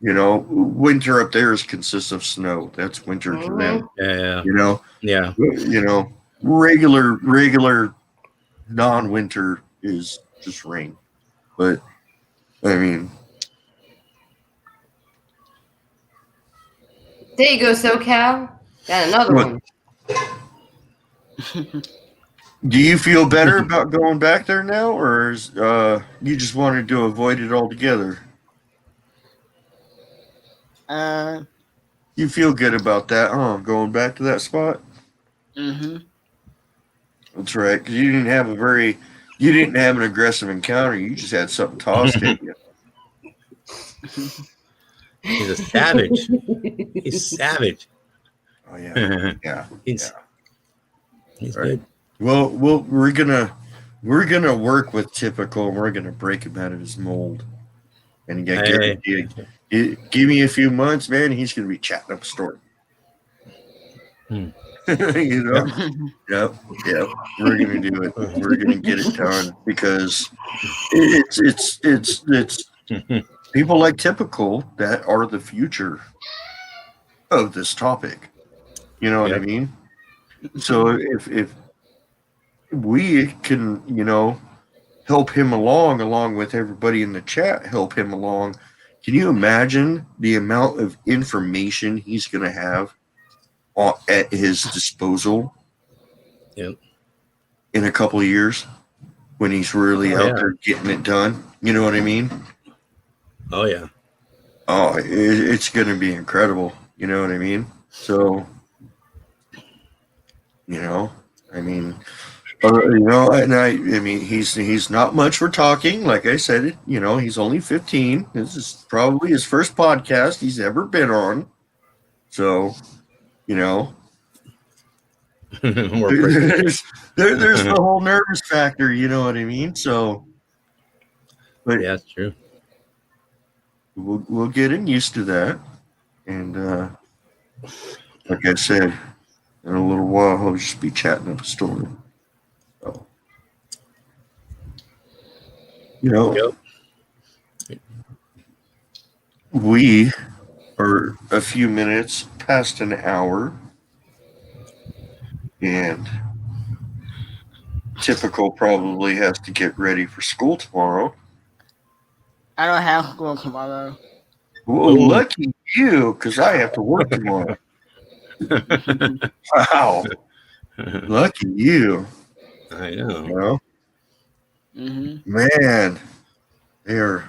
winter up there consists of snow. That's winter to them. Yeah. Yeah. Regular non-winter is just rain. But, there you go, SoCal. Got another one. Do you feel better about going back there now, or is, you just wanted to avoid it altogether? You feel good about that, huh? Going back to that spot? Mm-hmm. That's right, because you didn't have an aggressive encounter. You just had something tossed at you. He's a savage. He's savage. Oh yeah, yeah. He's right. good. Well, we're gonna work with Typical, and we're gonna break him out of his mold. And give me a few months, man. He's gonna be chatting up a story. Yep. We're gonna do it. We're gonna get it done because it's people like Typical that are the future. of this topic. You know what I Yep. mean? So if we can, help him along with everybody in the chat, help him along. Can you imagine the amount of information he's going to have at his disposal Yep. in a couple of years when he's really out there getting it done? You know what I mean? Oh yeah. Oh, it's going to be incredible. You know what I mean? So, I mean, and I mean, he's not much for talking. Like I said, he's only 15. This is probably his first podcast he's ever been on. So, We're there's the whole nervous factor. You know what I mean? So, but yeah, that's true. we'll get him used to that. And like I said, in a little while, he'll just be chatting up a story. So, Yep. we are a few minutes past an hour, and Typical probably has to get ready for school tomorrow. I don't have school tomorrow. Well, lucky you, because I have to work tomorrow. Wow. Lucky you. I know. Man, they are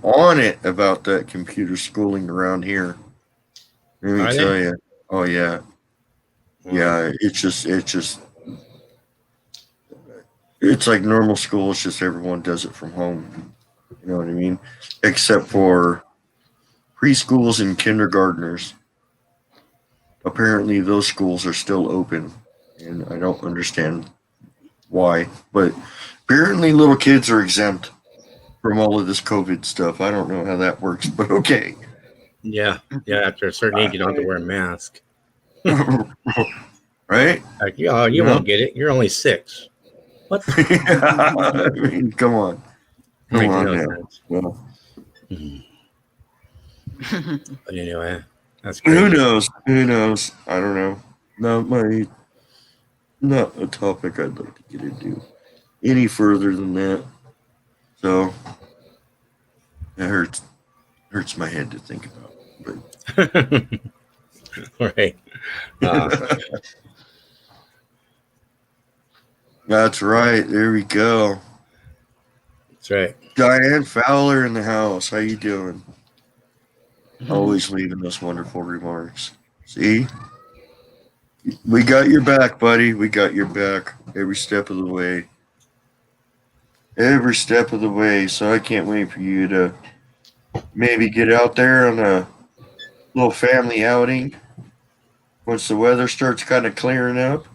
on it about that computer schooling around here. Let me tell you. Oh yeah. Yeah, it's like normal school. It's just everyone does it from home. You know what I mean? Except for preschools and kindergartners. Apparently, those schools are still open, and I don't understand why. But apparently, little kids are exempt from all of this COVID stuff. I don't know how that works, but okay. Yeah. After a certain age, you don't have to wear a mask. Right? Like, you won't get it. You're only 6. What? I mean, come on. Come on now. Well, but anyway, that's crazy. who knows? Who knows? I don't know. Not a topic I'd like to get into any further than that. So it hurts my head to think about. But Right. that's right. There we go. That's right. Diane Fowler in the house. How you doing? Always leaving us wonderful remarks. See? We got your back, buddy. We got your back every step of the way. Every step of the way. So I can't wait for you to maybe get out there on a little family outing once the weather starts kind of clearing up.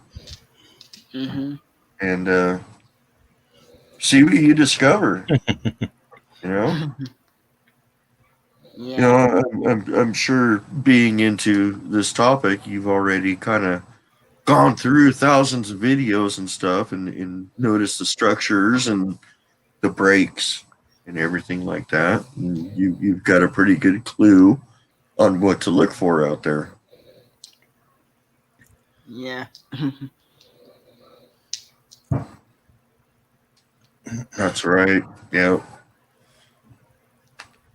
And see what you discover. Yeah. I'm sure being into this topic, you've already kind of gone through thousands of videos and stuff and noticed the structures and the breaks and everything like that. And you've got a pretty good clue on what to look for out there. Yeah. That's right. Yep.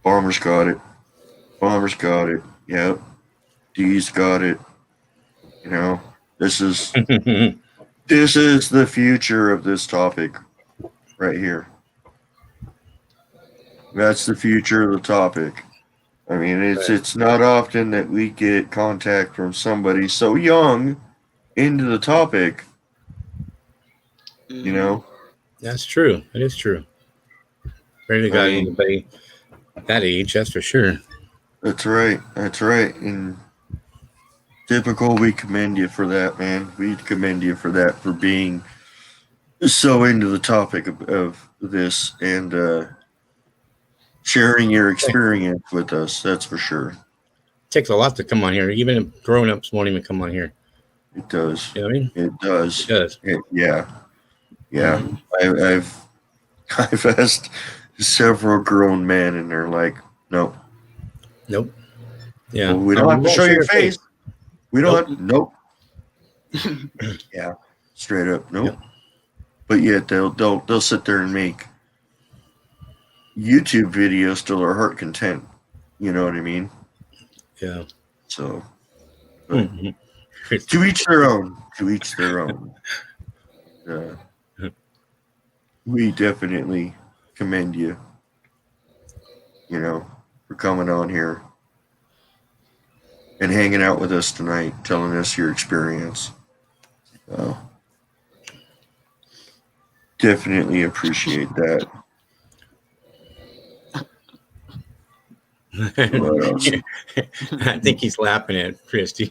Farmer's got it. Farmer's got it. Yep. D's got it. This is the future of this topic right here. That's the future of the topic. I mean, it's not often that we get contact from somebody so young into the topic. That's true. It is true. Rarely got anybody that age, that's for sure. That's right. That's right. And Typical, we commend you for that, man. We commend you for that, for being so into the topic of this and sharing your experience with us. That's for sure. It takes a lot to come on here. Even grown-ups won't even come on here. It does. You know what I mean? It does. It does. Yeah. I've asked several grown men, and they're like, "Nope. Yeah. Well, we don't have to won't show your face. We don't have. Nope. Yeah, straight up. Nope. Yep. But yet they'll sit there and make YouTube videos till their heart content. You know what I mean? Yeah. So, Mhm. to each their own. To each their own. We definitely commend you. You know, for coming on here and hanging out with us tonight, telling us your experience. Definitely appreciate that. What else? I think he's laughing at Christy.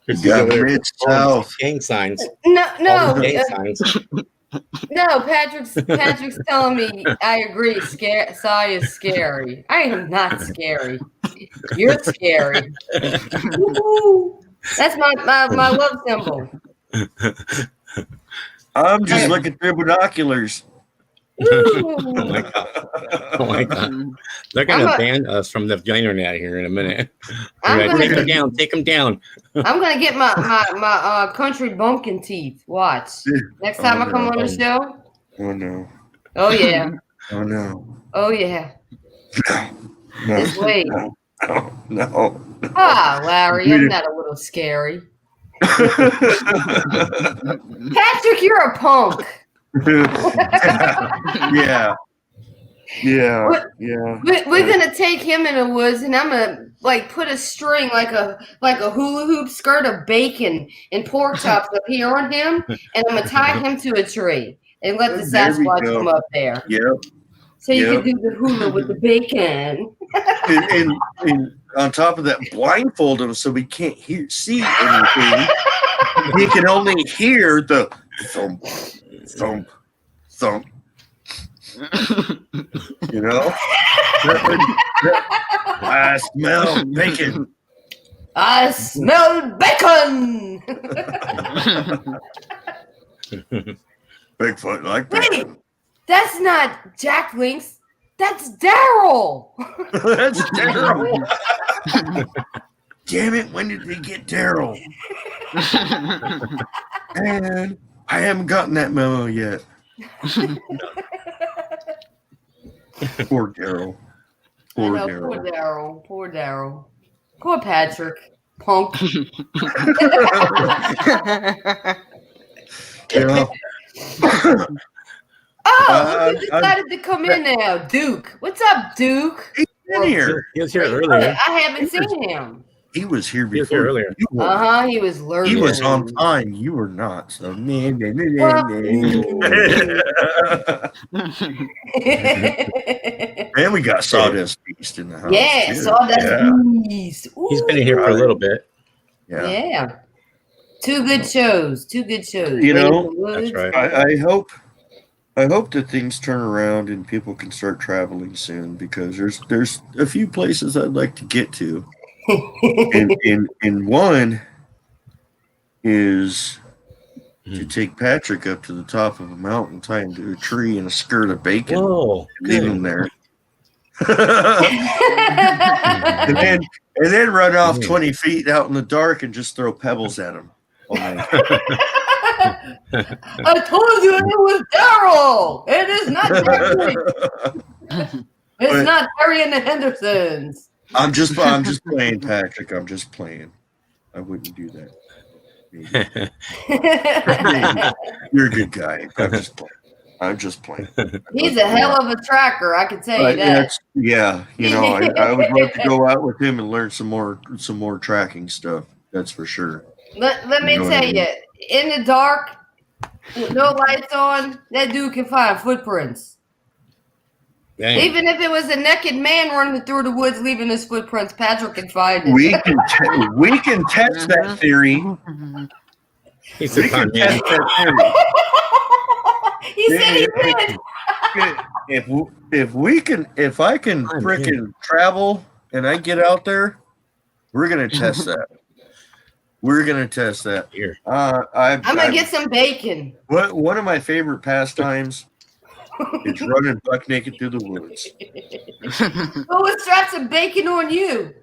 Christy's Got over there Mid-South. gang signs. No, All the no, gang signs. no. Patrick's telling me I agree. Sai is scary. I am not scary. You're scary. Woo-hoo. That's my love symbol. I'm just looking through binoculars. Oh my god! Oh my god! They're gonna ban us from the internet here in a minute. Take them down. Take them down. I'm gonna get my country bumpkin teeth. Watch. Next time I come on the show. Oh no. Oh yeah. Oh no. Oh yeah. No. This way. No. Ah, Larry, I'm not a little scary. Patrick, you're a punk. Yeah. We're gonna take him in the woods, and I'm gonna put a string like a hula hoop skirt of bacon and pork chops up here on him, and I'm gonna tie him to a tree and let the Sasquatch come up there. Yep. So you can do the hula with the bacon. And on top of that, blindfold him so we can't see anything. He can only hear the thump, thump, thump. You know? I smell bacon. I smell bacon. Bigfoot like bacon. Wait, that's not Jack Links. That's Daryl. That's Daryl. Damn it, when did we get Daryl? And I haven't gotten that memo yet. Poor Daryl. Poor Daryl. Poor Daryl. Poor Patrick. Punk. Yeah. Oh, look who decided to come in now. Duke. What's up, Duke? He's been here. He was here earlier. I haven't seen him. He was here before. He was here earlier. He was lurking. He was on time. You were not. So. And we got Sawdust Beast in the house. Yeah, Sawdust Beast. Ooh. He's been here for a little bit. Yeah. Two good shows. You know, that's right. I hope that things turn around and people can start traveling soon, because there's a few places I'd like to get to. and one is to take Patrick up to the top of a mountain, tie him to a tree in a skirt of bacon. Whoa, leave him there. and then run off 20 feet out in the dark and just throw pebbles at him. I told you it was Daryl. It is not Terry. It's not Terry and the Hendersons. I'm just playing, Patrick. I'm just playing. I wouldn't do that. Maybe. You're a good guy. I'm just playing. He's a hell of a tracker, I can tell you that. Yeah, you know, I would love to go out with him and learn some more tracking stuff. That's for sure. Let me tell you, in the dark, with no lights on, that dude can find footprints. Dang. Even if it was a naked man running through the woods leaving his footprints, Patrick can find it. We can test that theory. He said that theory. He said he did. If I can frickin' travel and I get out there, we're gonna test that. We're gonna test that. Here. I'm gonna get some bacon. One of my favorite pastimes is running buck naked through the woods. Who would strap some bacon on you?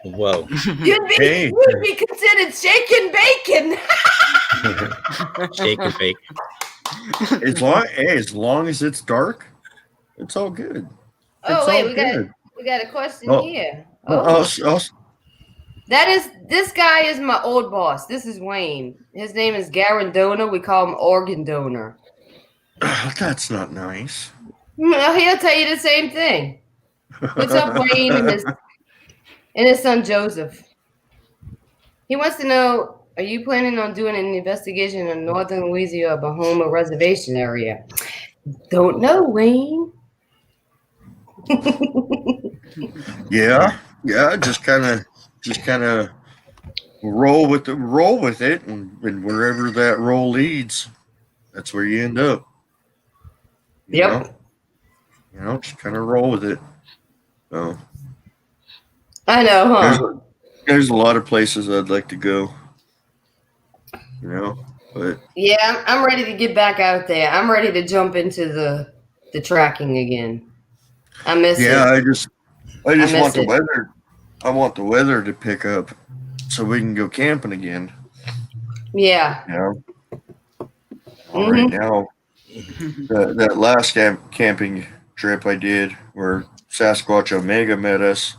Whoa. Hey. You'd be considered shaking bacon. Shake and bake. As long as it's dark, it's all good. Oh It's wait, all we good. got a question Oh. here. This guy is my old boss. This is Wayne. His name is Garen Donor. We call him Organ Donor. That's not nice. He'll tell you the same thing. What's up, Wayne and his son Joseph? He wants to know, are you planning on doing an investigation in northern Louisiana Bahoma Reservation area? Don't know, Wayne. Yeah, just kind of roll with it, and wherever that roll leads, that's where you end up. You know, just kind of roll with it. So I know, huh? there's a lot of places I'd like to go. You know, but Yeah, I'm ready to get back out there. I'm ready to jump into the tracking again. I miss it. I just want the it. weather. I want the weather to pick up so we can go camping again. Yeah. You know, right now, that last camping trip I did, where Sasquatch Omega met us.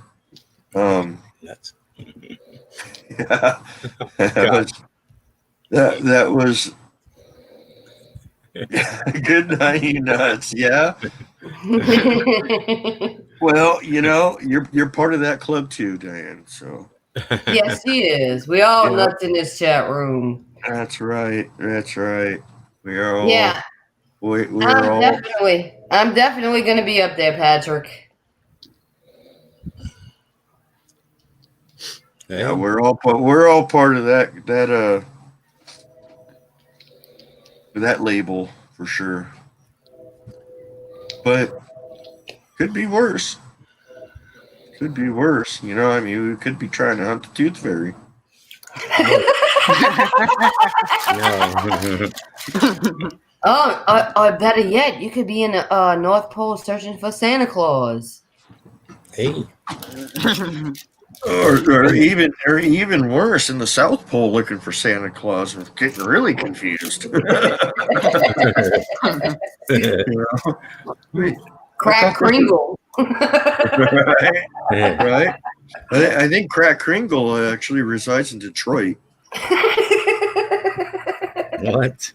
Nuts. Yeah, that was good night, you nuts. Yeah. Well, you know, you're part of that club too, Diane. So Yes, he is. We all nuts in this chat room. that's right. We are all. Yeah. We're all. I'm definitely going to be up there, Patrick. Yeah, we're all part of that label for sure. But could be worse. You know, I mean, we could be trying to hunt the tooth fairy. Or better yet, you could be in the North Pole searching for Santa Claus. Hey. Or even worse, in the South Pole looking for Santa Claus and getting really confused. You know? Crack Kringle. Right? I think Crack Kringle actually resides in Detroit. What?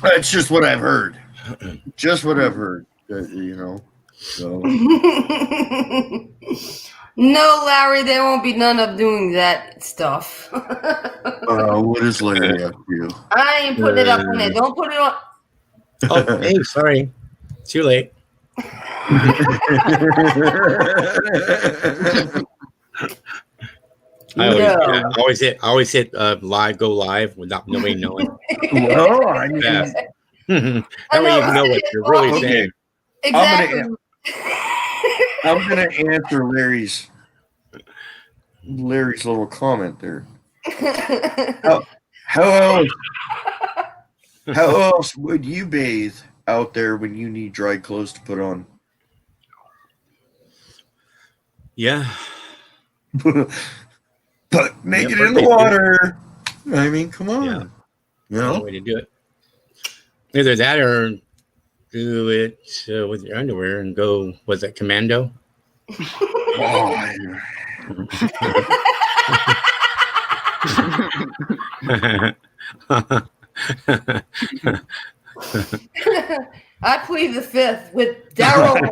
That's just what I've heard. You know. So. No, Larry, there won't be none of doing that stuff. What is Larry up to? I ain't putting it up on there. Don't put it on. Oh, hey, sorry. Too late. I always hit go live without nobody knowing. Well, I mean, that way you know what you're really saying. Exactly. I'm gonna answer Larry's little comment there. How else would you bathe out there when you need dry clothes to put on? Yeah. But make it in the water. I mean, come on. Yeah. You know? No way to do it. Either that or do it with your underwear and go, was it commando? Oh, I plead the fifth with Daryl.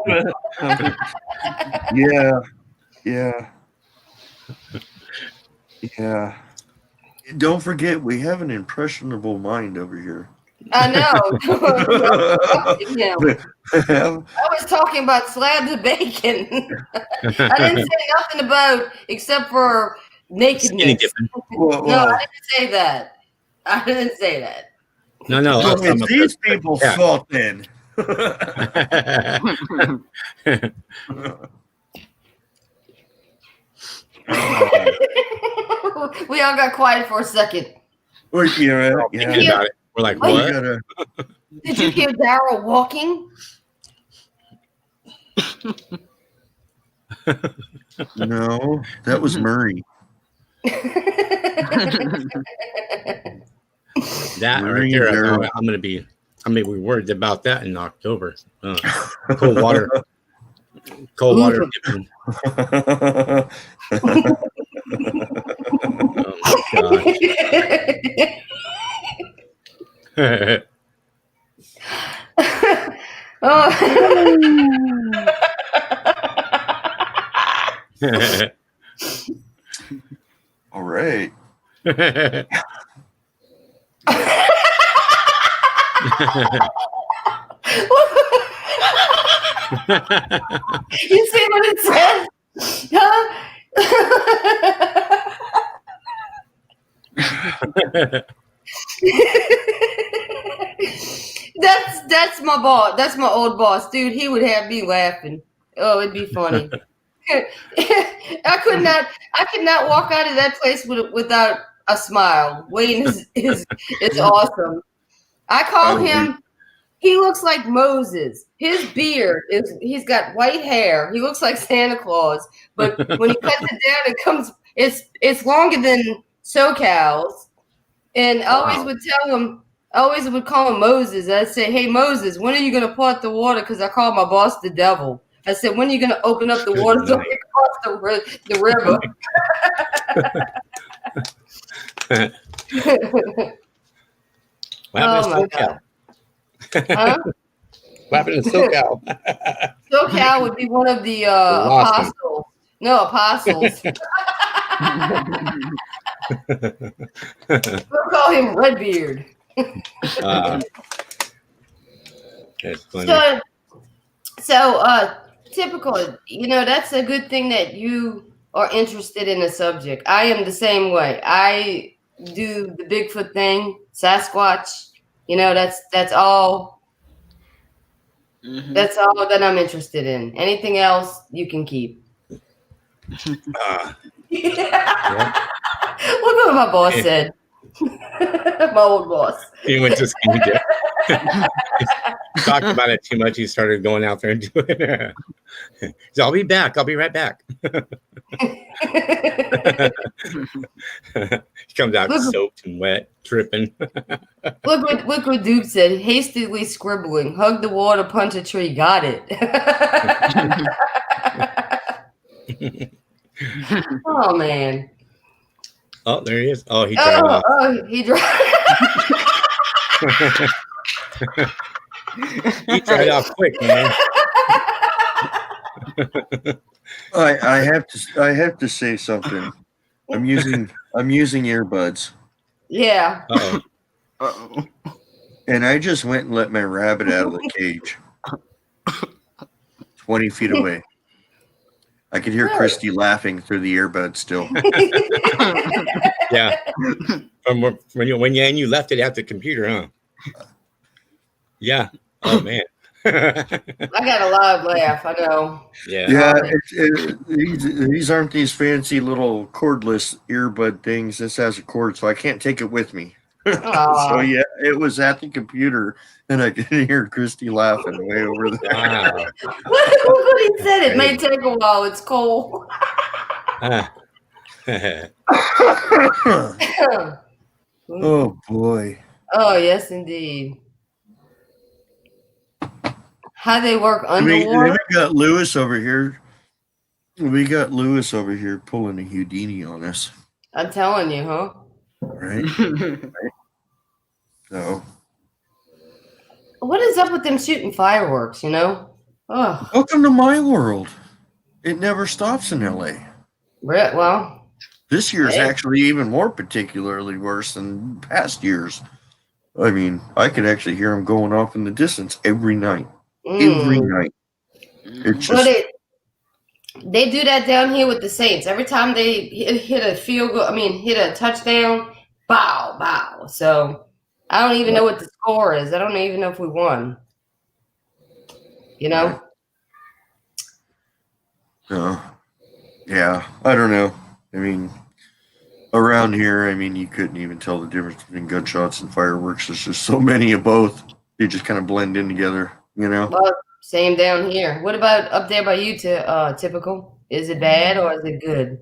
Yeah. Don't forget, we have an impressionable mind over here. I know. I was talking about slabs of bacon. I didn't say nothing about except for nakedness. Well, no, I didn't say that. No. So it's these people's fault then. We all got quiet for a second. Yeah, Thinking about it. We're like, Oh, what? Did you hear Daryl walking? No, that was Murray. That right there, I'm gonna be worried about that in October. Cold water dipping. Oh my gosh. Oh. All right. You see what it says? Huh? That's my boss. That's my old boss, dude. He would have me laughing. Oh, it'd be funny. I could not walk out of that place without a smile. Wayne is awesome. I call him. He looks like Moses. His beard he's got white hair. He looks like Santa Claus. But when he cuts it down, it's longer than SoCal's. And I always would call him Moses. I'd say, hey, Moses, when are you going to part the water? Because I call my boss the devil. I said, when are you going to open up the water so I can cross the river? What happened to SoCal? Huh? What happened to SoCal? SoCal would be one of the apostles. No, apostles. We'll call him Redbeard. That's funny. So, typical, that's a good thing that you are interested in a subject. I am the same way. I do the Bigfoot thing, Sasquatch. That's all. Mhm. That's all that I'm interested in. Anything else you can keep. Yeah. Look what my boss said. My old boss. He went to ski dip. Talked about it too much. He started going out there and doing it. So I'll be back. I'll be right back. He comes out soaked and wet, dripping. Look what Duke said. Hastily scribbling. Hug the water, punch a tree. Got it. Oh man. Oh, there he is. Oh, he dried off. Oh, he dried. He dried off quick, man. I have to say something. I'm using earbuds. Yeah. Uh-oh. Uh-oh. And I just went and let my rabbit out of the cage. 20 feet away. I could hear Christy laughing through the earbud still. Yeah. From when you left it at the computer, huh? Yeah. Oh man. I got a live laugh. I know. Yeah. These aren't these fancy little cordless earbud things. This has a cord, so I can't take it with me. So yeah, it was at the computer, and I could hear Christy laughing way over there. Wow. What he said, it may take a while. It's cold. Oh boy. Oh yes, indeed. How they work We underwater? got Lewis over here. We got Lewis over here pulling a Houdini on us. I'm telling you, huh? Right? So What is up with them shooting fireworks? Oh, welcome to my world. It never stops in LA. well, This year's Hey. actually even more particularly worse than past years. I mean, I could actually hear them going off in the distance every night. Every night. It's Well, just they do that down here with the Saints. Every time they hit a field goal, hit a touchdown, bow, bow. So I don't even know what the score is. I don't even know if we won. yeah, I don't know. I mean, around here, I mean, you couldn't even tell the difference between gunshots and fireworks. There's just so many of both. They just kind of blend in together, you know? Well, same down here. What about up there by you? Typical. Is it bad or is it good?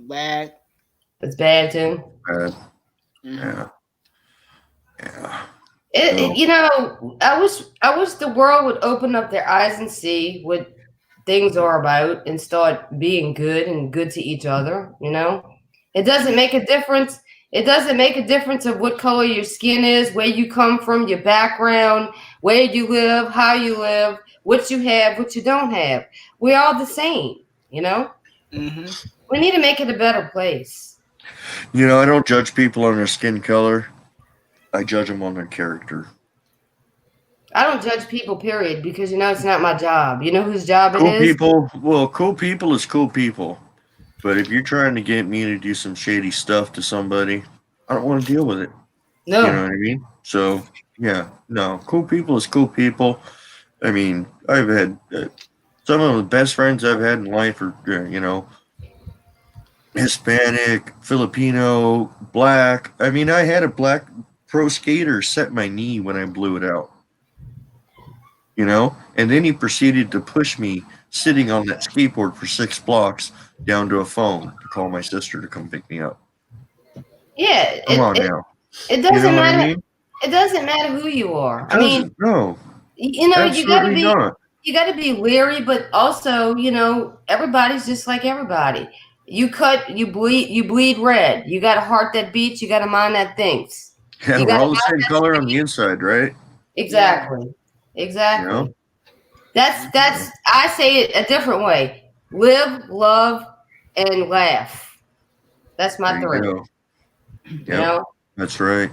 Bad. It's bad too. Mhm. Mhm. Yeah. You know, I wish the world would open up their eyes and see what things are about and start being good and good to each other. You know, it doesn't make a difference. It doesn't make a difference of what color your skin is, where you come from, your background, where you live, how you live, what you have, what you don't have. We're all the same. You know, Mhm. we need to make it a better place. You know, I don't judge people on their skin color. I judge them on their character. I don't judge people, period, because you know it's not my job. You know whose job it Cool is? people, well, cool people is cool people. But if you're trying to get me to do some shady stuff to somebody, I don't want to deal with it. No. You know what I mean? So, yeah, no, cool people is cool people. I mean, I've had some of the best friends I've had in life are, you know, Hispanic, Filipino, black. I mean, I had a black pro skater set my knee when I blew it out. You know, and then he proceeded to push me sitting on that skateboard for 6 blocks down to a phone to call my sister to come pick me up. Yeah, Come on now. it You doesn't know what I matter. mean? It doesn't matter who you are. I mean, No, you know, absolutely not. you gotta be leery, but also, you know, everybody's just like everybody. You cut, you bleed red. You got a heart that beats. You got a mind that thinks. Yeah, You we're got a all the mouth same that color on speaks. the inside, right? Exactly. You Exactly. know? That's I say it a different way. Live, love, and laugh. That's my There three. you go. You Yep, know, that's right.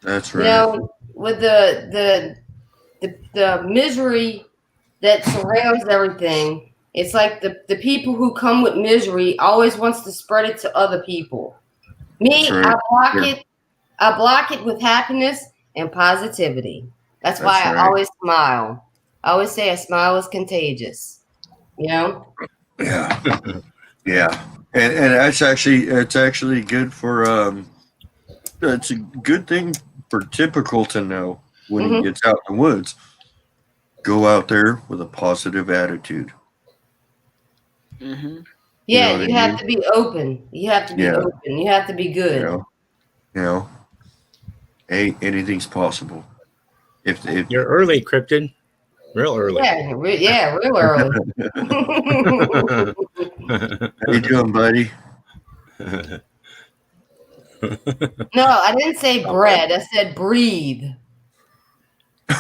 That's you right. know, with the misery that surrounds everything, it's like the people who come with misery always wants to spread it to other people. That's Me, right. Yeah, I block it with happiness and positivity. That's why that's I right. always smile. I always say a smile is contagious. You know? Yeah, yeah. And it's actually good for it's a good thing for Typical to know when he Hmm. gets out in the woods. Go out there with a positive attitude. Mhm. You know Yeah, what I you have mean? to be open. You have to be Yeah. open. You have to be You good. know, you know, hey, anything's possible. If You're early, Krypton. Real early. Yeah, real early. how you doing, buddy? No, I didn't say bread. I said breathe. I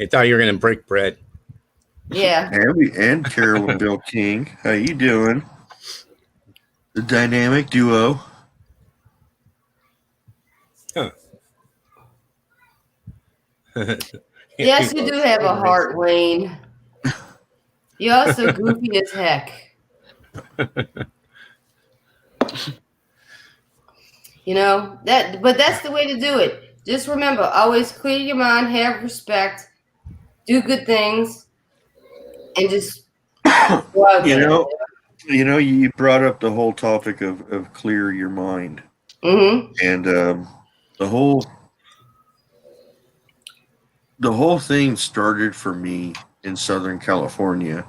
thought you were going to break bread. Yeah. and Carol and Bill King, how you doing? The dynamic duo. Huh. Yes, you do have a heart, Wayne. You're also goofy as heck. You know but that's the way to do it. Just remember, always clear your mind, have respect, do good things, and just go out You there. know, you brought up the whole topic of clear your mind, Mm-hmm. and the whole thing started for me in Southern California.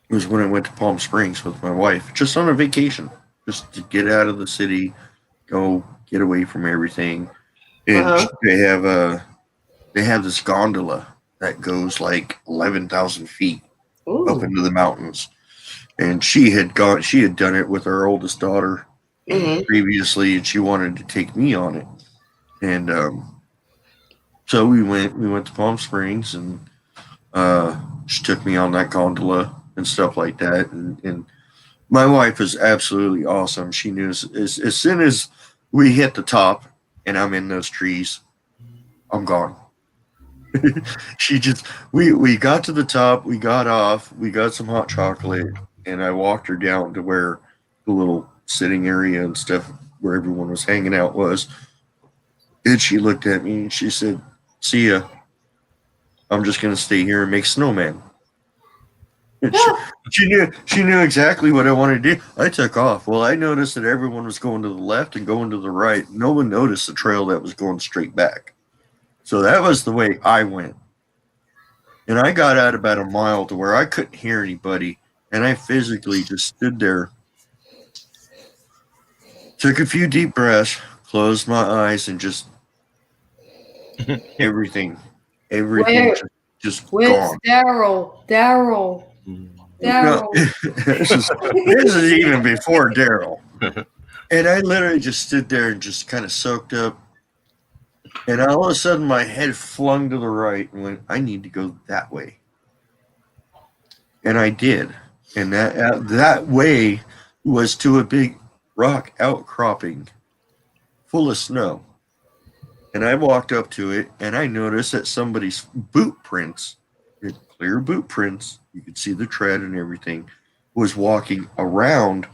It was when I went to Palm Springs with my wife, just on a vacation, just to get out of the city, go get away from everything. And Uh-huh. they have this gondola that goes like 11,000 feet up Ooh. into the mountains. And she had done it with our oldest daughter Mm-hmm. previously, and she wanted to take me on it. And so we went to Palm Springs, and she took me on that gondola and stuff like that. And my wife is absolutely awesome. She knew as soon as we hit the top and I'm in those trees, I'm gone. She just we got to the top, we got off, we got some hot chocolate, and I walked her down to where the little sitting area and stuff where everyone was hanging out was. And she looked at me and she said, "See ya." I'm just going to stay here and make snowman. And she knew exactly what I wanted to do. I took off. Well, I noticed that everyone was going to the left and going to the right. No one noticed the trail that was going straight back. So that was the way I went. And I got out about a mile to where I couldn't hear anybody. And I physically just stood there, took a few deep breaths, closed my eyes, and just everything Where? just Where's gone. Daryl? No, this is even before Daryl. And I literally just stood there and just kind of soaked up. And all of a sudden, my head flung to the right and went, I need to go that way. And I did. And that way was to a big rock outcropping full of snow. And I walked up to it, and I noticed that somebody's boot prints, clear boot prints, you could see the tread and everything, was walking around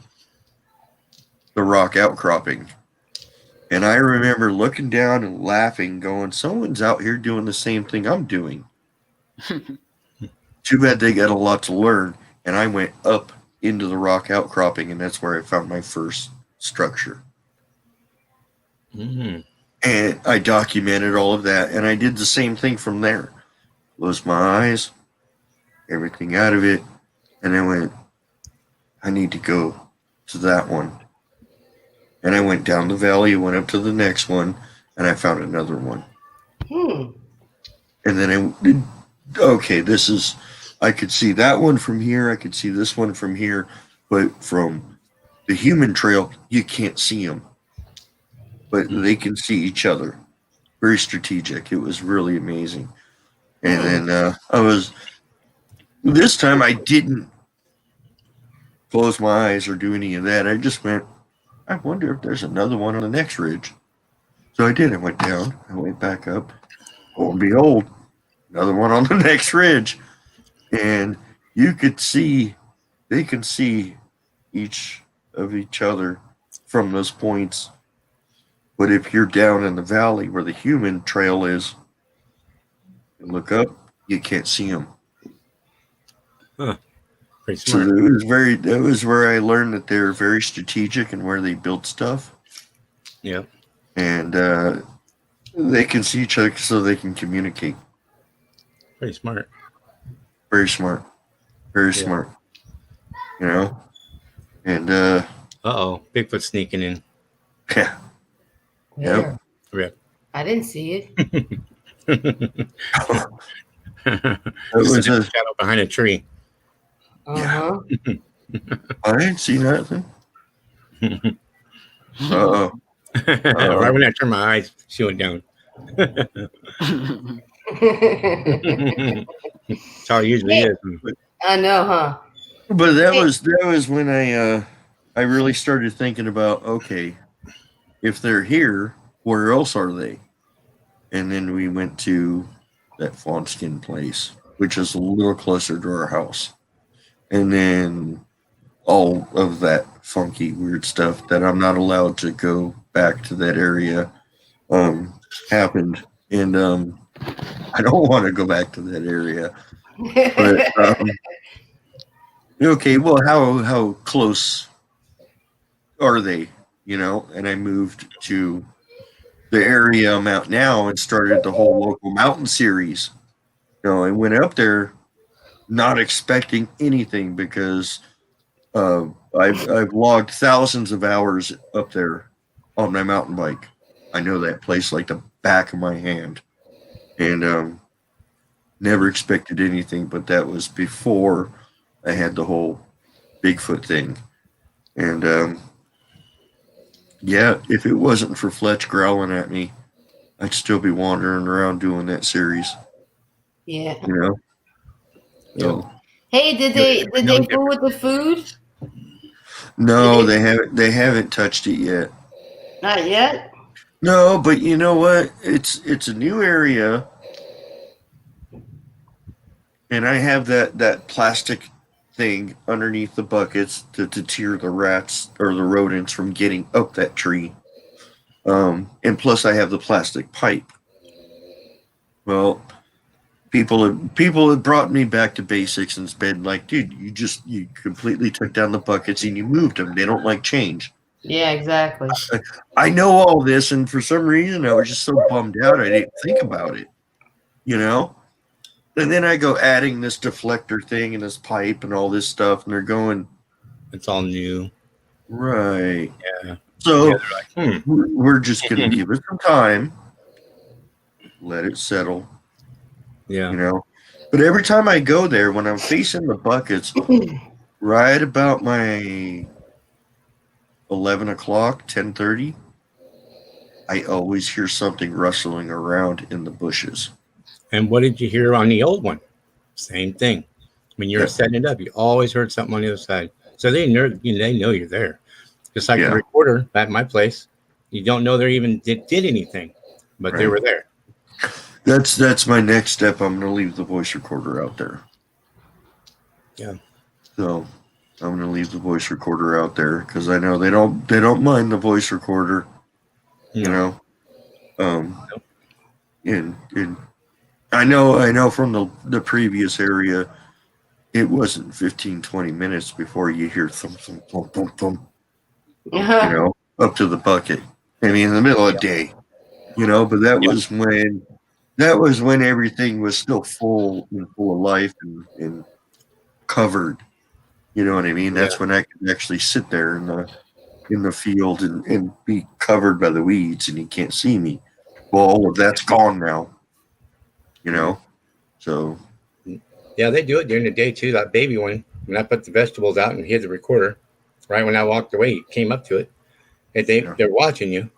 the rock outcropping. And I remember looking down and laughing, going, someone's out here doing the same thing I'm doing. Too bad they got a lot to learn. And I went up into the rock outcropping, and that's where I found my first structure. Mm-hmm. And I documented all of that, and I did the same thing from there. Closed my eyes, everything out of it, and I went, I need to go to that one. And I went down the valley, went up to the next one, and I found another one. And then I could see that one from here, I could see this one from here, but from the human trail, you can't see them. But they can see each other. Very strategic. It was really amazing. And then this time I didn't close my eyes or do any of that. I just went, I wonder if there's another one on the next ridge. So I did. I went down. I went back up. Lo and behold, another one on the next ridge. And you could see, they can see each of each other from those points. But if you're down in the valley where the human trail is and look up, you can't see them. Huh. Pretty So smart. that was where I learned that they're very strategic and where they build stuff. Yeah. And they can see each other so they can communicate. Pretty smart. Very smart. Very smart. You know? And Uh-oh. Bigfoot sneaking in. yeah. Where? Rip. I didn't see it. It was Just a shadow behind a tree. Uh-huh. I didn't see nothing. Uh-oh. Right when I turned my eyes, she went down. That's how it usually is. I know, huh? But that was when I really started thinking about, okay, if they're here, where else are they? And then we went to that fawn skin place, which is a little closer to our house. And then all of that funky, weird stuff that I'm not allowed to go back to that area happened. And I don't want to go back to that area. But okay, well, how close are they? You know, and I moved to the area I'm at now and started the whole local mountain series. You know, I went up there not expecting anything because I've logged thousands of hours up there on my mountain bike. I know that place like the back of my hand, and never expected anything. But that was before I had the whole Bigfoot thing, and yeah, if it wasn't for Fletch growling at me, I'd still be wandering around doing that series. Yeah. You know. So, Hey, did they go with the food? no, they haven't touched it yet. Not yet. No, but you know what? It's a new area, and I have that plastic thing underneath the buckets to deter the rats or the rodents from getting up that tree. And plus, I have the plastic pipe. Well, People had brought me back to basics and been like, dude, you completely took down the buckets and you moved them. They don't like change. Yeah, exactly. I know all this, and for some reason I was just so bummed out I didn't think about it. And then I go adding this deflector thing and this pipe and all this stuff, and they're going, It's all new. right. Yeah. So Yeah, they're like, we're just going to give it some time, let it settle, Yeah. But every time I go there, when I'm facing the buckets, right about my 11 o'clock, 10:30, I always hear something rustling around in the bushes. And what did you hear on the old one? Same thing. When you're Yeah. setting it up, you always heard something on the other side. So they know you're there. Just like Yeah. the recorder at my place. You don't know they even did anything, but they Right. were there. That's my next step. I'm going to leave the voice recorder out there. Yeah. So I'm going to leave the voice recorder out there because I know they don't mind the voice recorder. No. And I know from the previous area, it wasn't 15, 20 minutes before you hear thump, thump, thump, thump, thump, up to the bucket. I mean, in the middle of the day, but that was when everything was still full of life and covered. You know what I mean? That's when I could actually sit there in the field and be covered by the weeds and you can't see me. Well, all of that's gone now. So Yeah, they do it during the day too. That baby one, when I put the vegetables out and hid the recorder, right when I walked away, he came up to it. And they're watching you,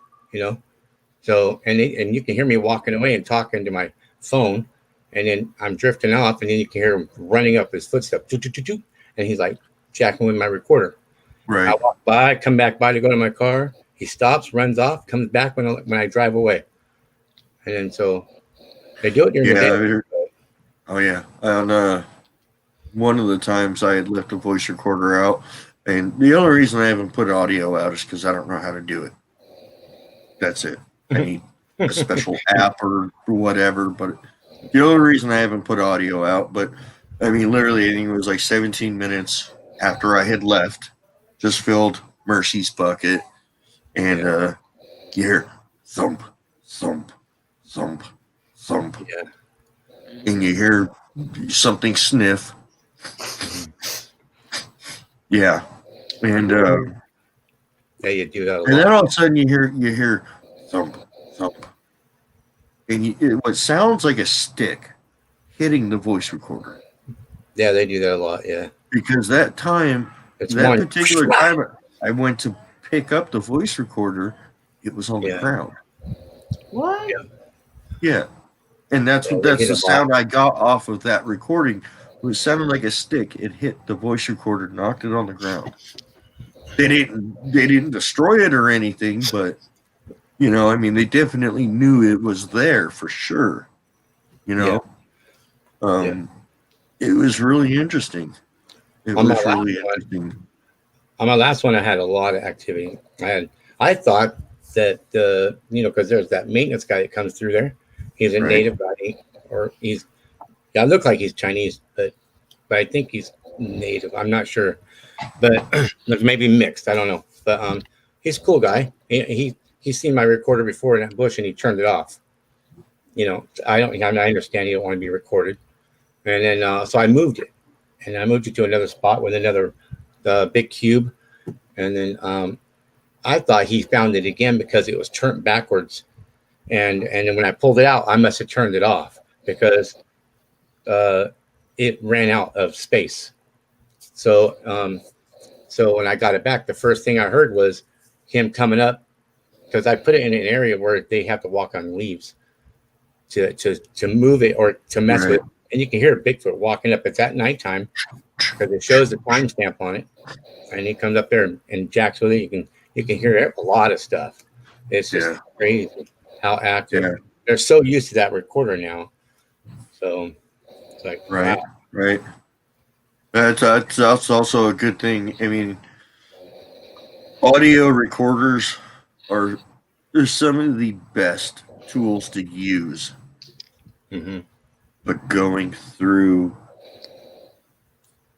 So and you can hear me walking away and talking to my phone, and then I'm drifting off, and then you can hear him running up his footsteps, and he's like jacking with my recorder. right. I walk by, come back by to go to my car. He stops, runs off, comes back when I drive away, and then so they do it during the day. Oh yeah. On one of the times I had left the voice recorder out, and the only reason I haven't put audio out is because I don't know how to do it. That's it. I need a special app or whatever. But the only reason I haven't put audio out, but I mean, literally, I think it was like 17 minutes after I had left, just filled Mercy's bucket, and you hear thump, thump, thump, thump, and you hear something sniff. Yeah, and Yeah, you do that a lot. and then all of a sudden you hear thump, thump, and what sounds like a stick hitting the voice recorder. Yeah, they do that a lot. Yeah, Because that particular time I went to pick up the voice recorder, it was on the ground. What? Yeah, and that's the sound I got off of that recording. It sounded like a stick. It hit the voice recorder, knocked it on the ground. They didn't destroy it or anything, but I mean, they definitely knew it was there for sure. It was really interesting. On my last one, I had a lot of activity. I thought that because there's that maintenance guy that comes through there. He's a native guy, or I look like he's Chinese, but I think he's native. I'm not sure, but maybe mixed. I don't know. But he's a cool guy. He's seen my recorder before in that bush, and he turned it off. I understand you don't want to be recorded, and then so I moved it, and I moved it to another spot with another big cube, and then I thought he found it again because it was turned backwards, and then when I pulled it out, I must have turned it off because it ran out of space. So when I got it back, the first thing I heard was him coming up, because I put it in an area where they have to walk on leaves to move it or to mess with it. And you can hear Bigfoot walking up. It's at nighttime because it shows the timestamp on it. And he comes up there and jacks with it. You can hear a lot of stuff. It's just crazy how active. Yeah. They're so used to that recorder now. So it's like, wow. Right. That's also a good thing. I mean, audio recorders are some of the best tools to use. Mm-hmm. but going through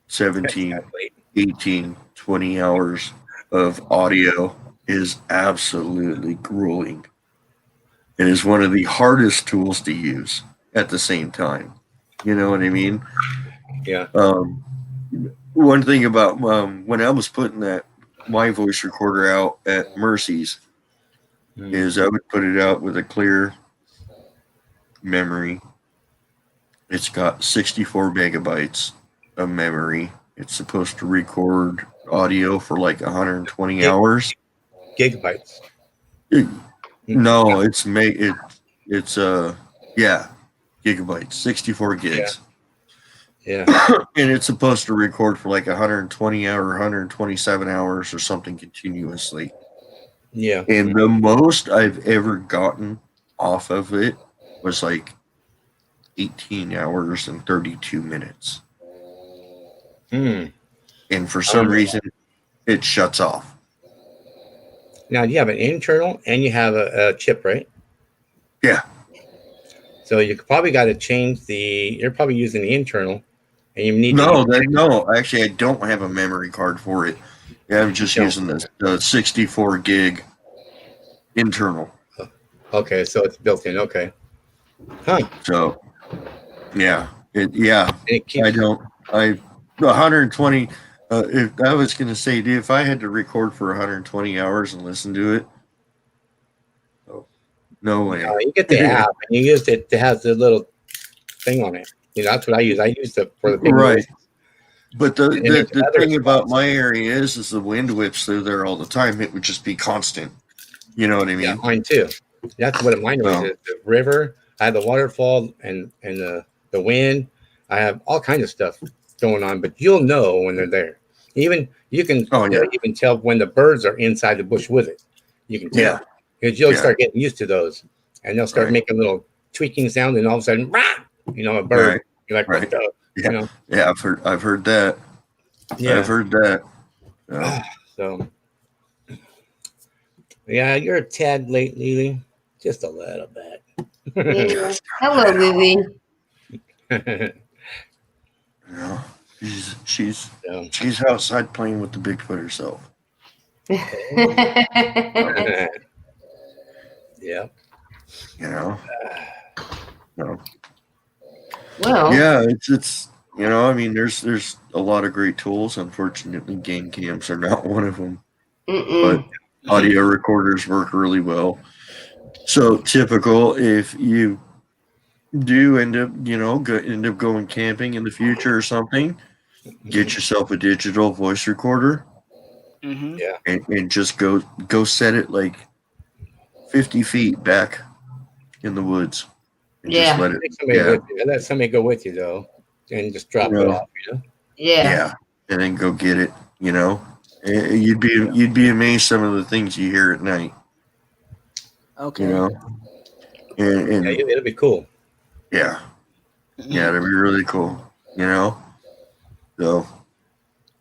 17, Exactly. 18, 20 hours of audio is absolutely grueling. It is one of the hardest tools to use at the same time. You know what I mean? Yeah. One thing about when I was putting my voice recorder out at Mercy's is I would put it out with a clear memory. It's got 64 megabytes of memory. It's supposed to record audio for like 120 hours. Gigabytes. No, it's gigabytes, 64 gigs. Yeah. And it's supposed to record for like 120 hours, 127 hours or something continuously. Yeah. And the most I've ever gotten off of it was like 18 hours and 32 minutes. Hmm. And for some reason, it shuts off. Now you have an internal and you have a chip, right? Yeah. So you probably got to change you're probably using the internal, and you need No, actually, I don't have a memory card for it. Yeah, I'm just using the 64 gig internal. Okay, so it's built in. Okay. Huh. So, yeah. It keeps, 120. If I was going to say, dude, if I had to record for 120 hours and listen to it, no way. you get the app and you use it to have the little thing on it. That's what I use. I use it for the big right. voices. But the thing about my area is the wind whips through there all the time. It would just be constant. You know what I mean? Yeah, mine too. That's what mine was. The river. I have the waterfall and the wind. I have all kinds of stuff going on, but you'll know when they're there. Even you can even tell when the birds are inside the bush with it. You can tell because you'll start getting used to those, and they'll start making little tweaking sound, and all of a sudden, a bird. Right. You're like, what the? Yeah. Yeah, I've heard that. Yeah, I've heard that. So, yeah, you're a tad late, Lily. Just a little bit. Yeah. Hello, Lily. Yeah, she's outside playing with the Bigfoot herself. Yeah. No. Well. Yeah, it's I mean, there's a lot of great tools. Unfortunately, game cams are not one of them. But audio recorders work really well. So typical, if you do end up going camping in the future or something, get yourself a digital voice recorder. Mm-hmm. Yeah. And just go set it like 50 feet back in the woods. Yeah. Just let somebody go with you though, and just drop it off. Yeah. And then go get it. You'd be amazed some of the things you hear at night. Okay. And it'll be cool. Yeah, it'll be really cool. So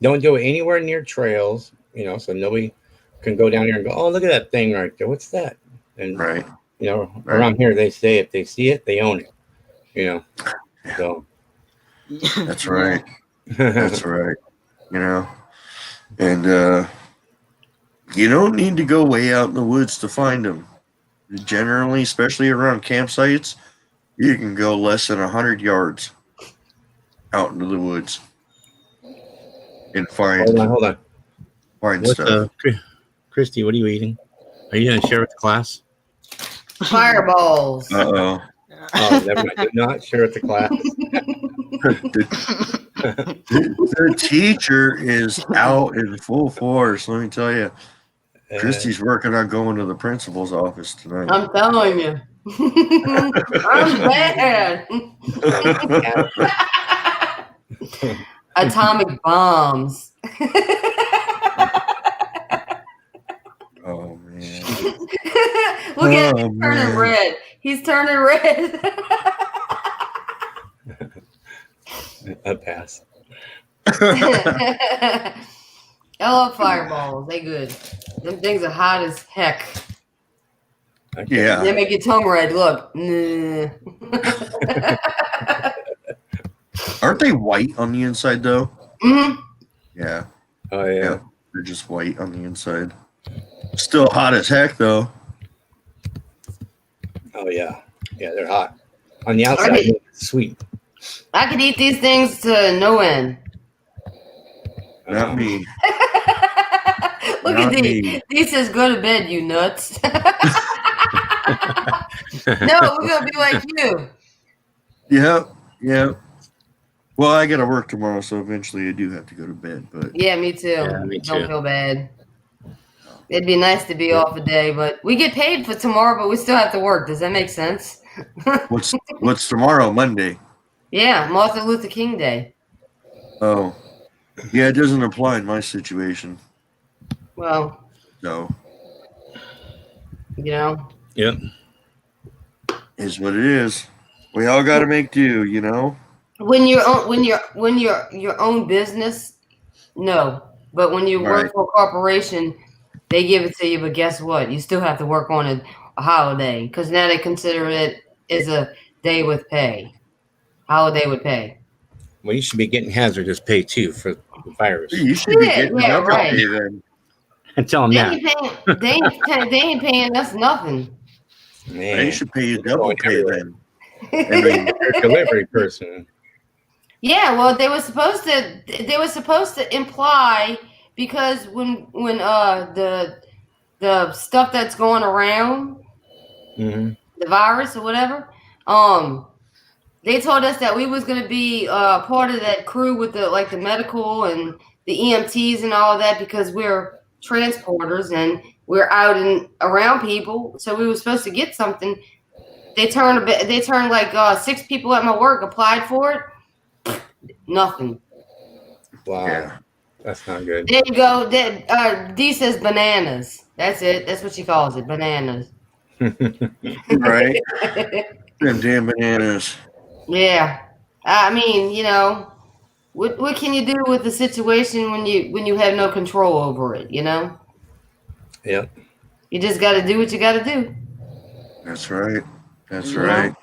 don't do it anywhere near trails. So nobody can go down here and go, oh, look at that thing right there. What's that? And around here they say if they see it, they own it. So that's right. That's right. And you don't need to go way out in the woods to find them. Generally, especially around campsites, you can go less than 100 yards out into the woods and find. Hold on. Find stuff. Christy, what are you eating? Are you going to share with the class? Fireballs. Uh-oh. Oh, never mind. Do not share with the class. The teacher is out in full force. Let me tell you, Christy's working on going to the principal's office tonight. I'm telling you, I'm bad. Atomic bombs. Oh man! Look at him turning red. He's turning red. A pass. I love fireballs. They good. Them things are hot as heck. Yeah. They make your tongue red. Look. Aren't they white on the inside though? Mm-hmm. Yeah. Oh yeah. Yeah. They're just white on the inside. Still hot as heck though. Oh yeah. Yeah, they're hot. On the outside, it's sweet. I could eat these things to no end. Not me. Look Not at me. these. These says go to bed, you nuts. No, we're gonna be like you. Yeah. Yeah. Well, I got to work tomorrow, so eventually I do have to go to bed. But Yeah, me too. Yeah, me Don't too. feel bad. It'd be nice to be off a day, but we get paid for tomorrow, but we still have to work. Does that make sense? what's tomorrow? Monday. Yeah, Martin Luther King Day. Oh. Yeah, it doesn't apply in my situation. Well, So you know. Yep. is what it is. We all got to make do, you know. When you're your own business, no. But when you work Right. for a corporation, they give it to you. But guess what? You still have to work on a holiday because now they consider it as a day with pay, holiday with pay. Well, you should be getting hazardous pay too for the virus. You should be Yeah, getting yeah, double right. pay then. Tell them They that. ain't paying us nothing. Man, They should pay you it's double going pay everywhere. then. I mean, You're a delivery person. Yeah, well, they were supposed to imply because when the stuff that's going around, Mm-hmm. the virus or whatever, they told us that we was gonna be part of that crew with the medical and the EMTs and all of that because we're transporters and we're out and around people, so we were supposed to get something. They turned like 6 people at my work applied for it. Nothing. Wow, yeah. that's not good. There you go. D says bananas. That's it. That's what she calls it. Bananas. Right? Them damn bananas. Yeah. I mean, what can you do with the situation when you have no control over it, Yep. You just got to do what you got to do. That's right. That's You know? right.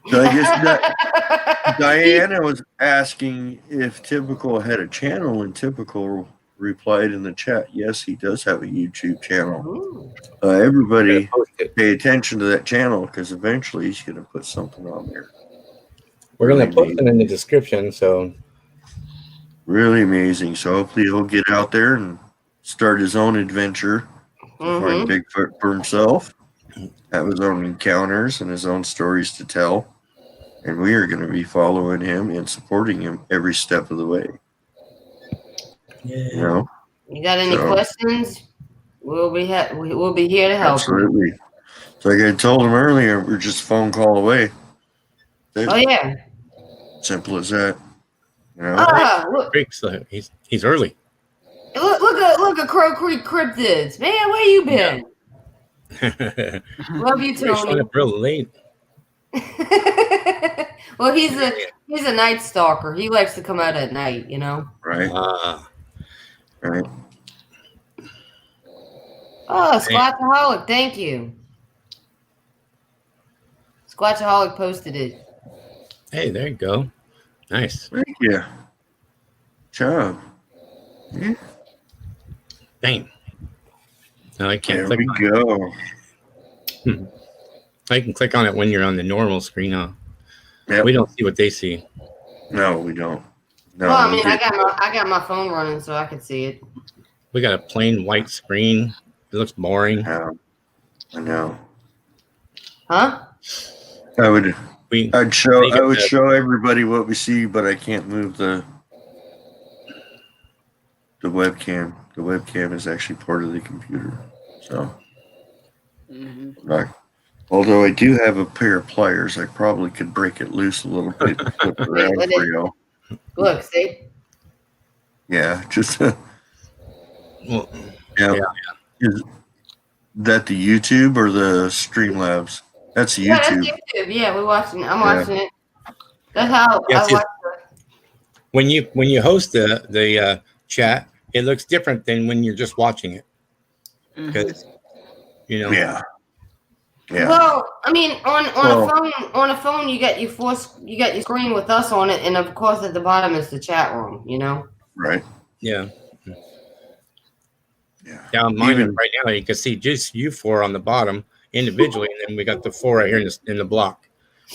So I guess that Diana was asking if Typical had a channel, and Typical replied in the chat, yes, he does have a YouTube channel. Ooh. Everybody Post it. pay attention to that channel because eventually he's going to put something on there. We're gonna Really post it in the description. So Really amazing. So hopefully he'll get out there and start his own adventure to find Bigfoot for himself, have his own encounters and his own stories to tell. And we are going to be following him and supporting him every step of the way. You know? You got any So- questions? We'll be here to help. Absolutely. So like I told him earlier, we're just a phone call away. Oh yeah. Simple as that. You know? Look Creek's he's early. at Crow Creek cryptids. Man, where you been? Love you, You're showing Tony. up real late. Well, he's a night stalker. He likes to come out at night, Right. Right. Oh, Squatchaholic, thank you. Squatchaholic posted it. Hey, there you go. Nice. Thank you. Job. Yeah. Bang. Now I can't There click we on it. go. I can click on it when you're on the normal screen. Huh? Yep. We don't see what they see. No, we don't. No. Well, I we mean, I get- got my phone running so I can see it. We got a plain white screen. It looks boring. I know. Huh? I would We I would the- show everybody what we see, but I can't move the webcam. The webcam is actually part of the computer. So like, although I do have a pair of pliers, I probably could break it loose a little bit and flip it around What for is- you. Look, see? Yeah, just well, yeah. Yeah. Is that the YouTube or the Streamlabs? That's Yeah, that's YouTube. YouTube. Yeah, we're watching. I'm Yeah. watching it. That's how Yes, I watch when you host the chat, it looks different than when you're just watching it Mhm. because Yeah. Yeah. Well, I mean, on Well- a phone, you got your screen with us on it, and of course at the bottom is the chat room. You know. Right. Yeah. Yeah. Down mine Even- right now, you can see just you four on the bottom individually, and then we got the four right here in the block,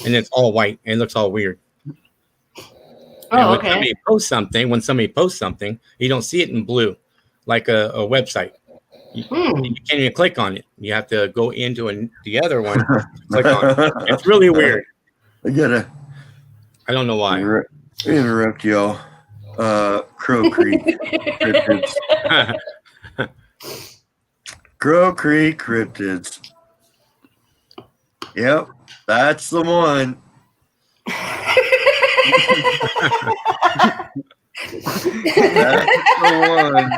and it's all white and it looks all weird. And Oh, when okay. somebody posts something, you don't see it in blue, like a website. You can't even click on it. You have to go into the other one, click on it. It's really weird. I gotta I don't know why. interrupt y'all. Crow Creek cryptids. Crow Creek cryptids. Yep, that's the one. That's the one.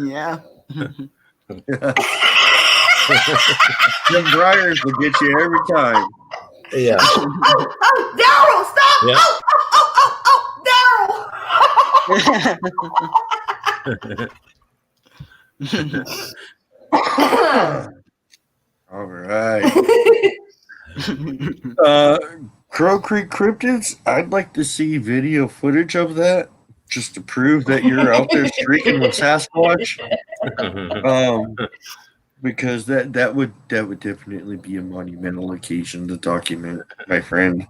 Yeah. Them briars will get you every time. Yeah. Oh, Daryl, stop! Yep. Daryl. All right. Crow Creek cryptids. I'd like to see video footage of that, just to prove that you're out there streaking with Sasquatch. Because that would definitely be a monumental occasion to document, my friend.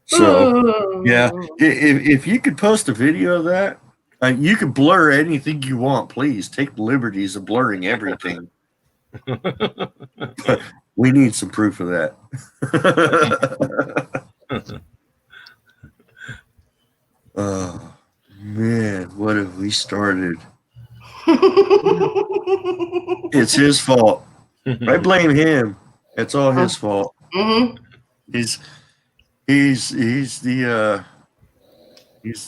So yeah, if you could post a video of that, you could blur anything you want. Please take the liberties of blurring everything. We need some proof of that. Oh man, what have we started? It's his fault. I blame him. It's all his fault. Mm-hmm. He's the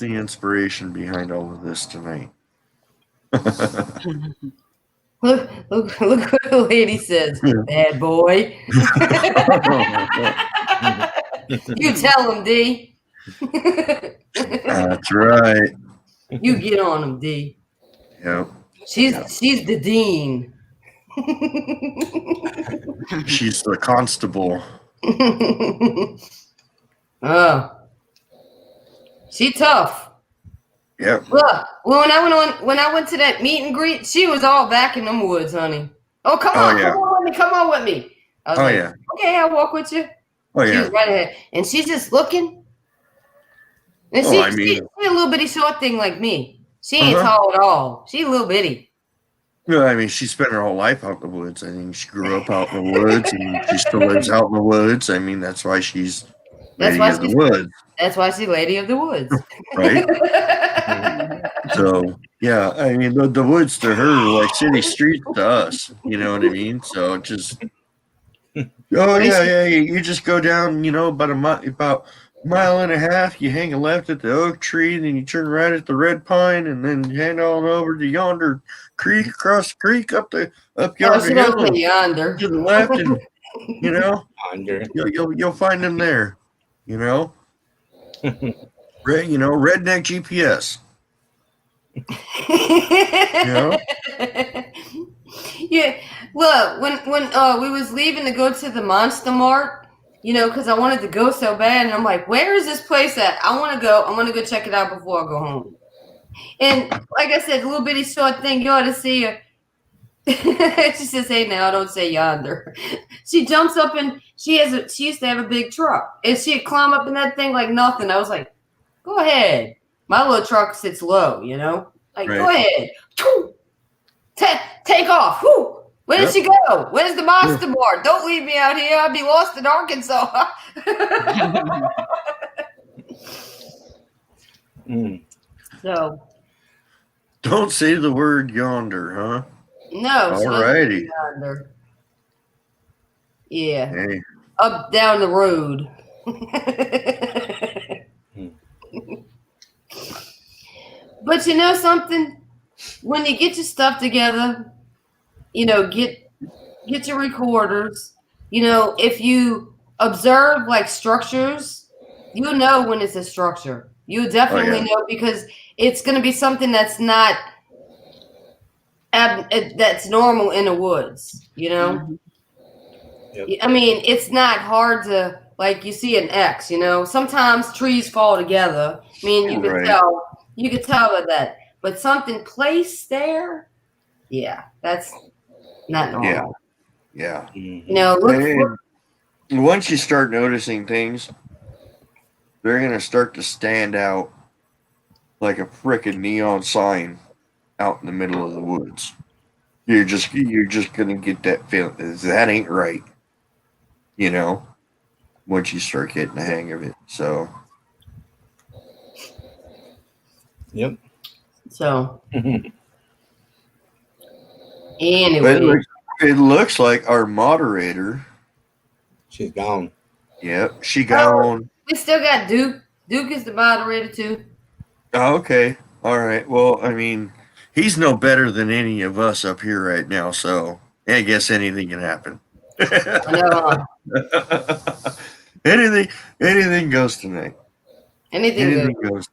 inspiration behind all of this tonight. Look what the lady says. Bad boy. You tell him, D. That's right. You get on him, D. Yep. She's the dean. She's the constable. Oh, she tough. Yep. Look, when I went to that meet and greet, she was all back in them woods, honey. Oh, come on, yeah. come on with me. I was like, yeah. okay, I'll walk with you. Oh She yeah. was right ahead, and she's just looking. And she's a little bitty short thing like me. She ain't tall at all. She a little bitty. No, I mean, she spent her whole life out in the woods. I think she grew up out in the woods, and she still lives out in the woods. I mean, that's why she's lady of the woods. That's why she's lady of the woods. Right? So, yeah, I mean, the woods to her are like city streets to us. You know what I mean? So just, you just go down, about a mile and a half. You hang a left at the oak tree, then you turn right at the red pine, and then head on over to yonder creek, across the creek, up yonder hill, yonder to the left, and Yonder. you'll find them there. Redneck GPS. Yeah. Look, when we was leaving to go to the Monster Mart, because I wanted to go so bad, and I'm like, where is this place at? I want to go. I'm gonna go check it out before I go home. And like I said, little bitty short thing, you ought to see her. She says, "Hey, now don't say yonder." She jumps up and she used to have a big truck, and she'd climb up in that thing like nothing. I was like, "Go ahead." My little truck sits low, Like, Right. Go ahead. Take off. Whew. Where did she go? Where's the monster board? Don't leave me out here. I'll be lost in Arkansas. So. Don't say the word yonder, huh? No. Alrighty. Yonder. Yeah. Hey. Up down the road. But you know something? When you get your stuff together, get your recorders. If you observe like structures, you'll know when it's a structure. You definitely know, because it's going to be something that's not that's normal in the woods. I mean, it's not hard to, like, you see an X, you know, sometimes trees fall together. I mean, you could Right. tell with that, but something placed there, yeah, that's not normal. Yeah. Mhm. You know, And once you start noticing things, they're going to start to stand out like a frickin' neon sign out in the middle of the woods. You're just going to get that feeling that ain't right. You know, once you start getting the hang of it. So, Yep. so but anyway, it looks like our moderator. She's gone. Yep, she oh, gone. we still got Duke. Duke is the moderator too. Oh, okay. All right. Well, I mean, he's no better than any of us up here right now, so I guess anything can happen. I know. anything goes tonight. Anything Anything goes.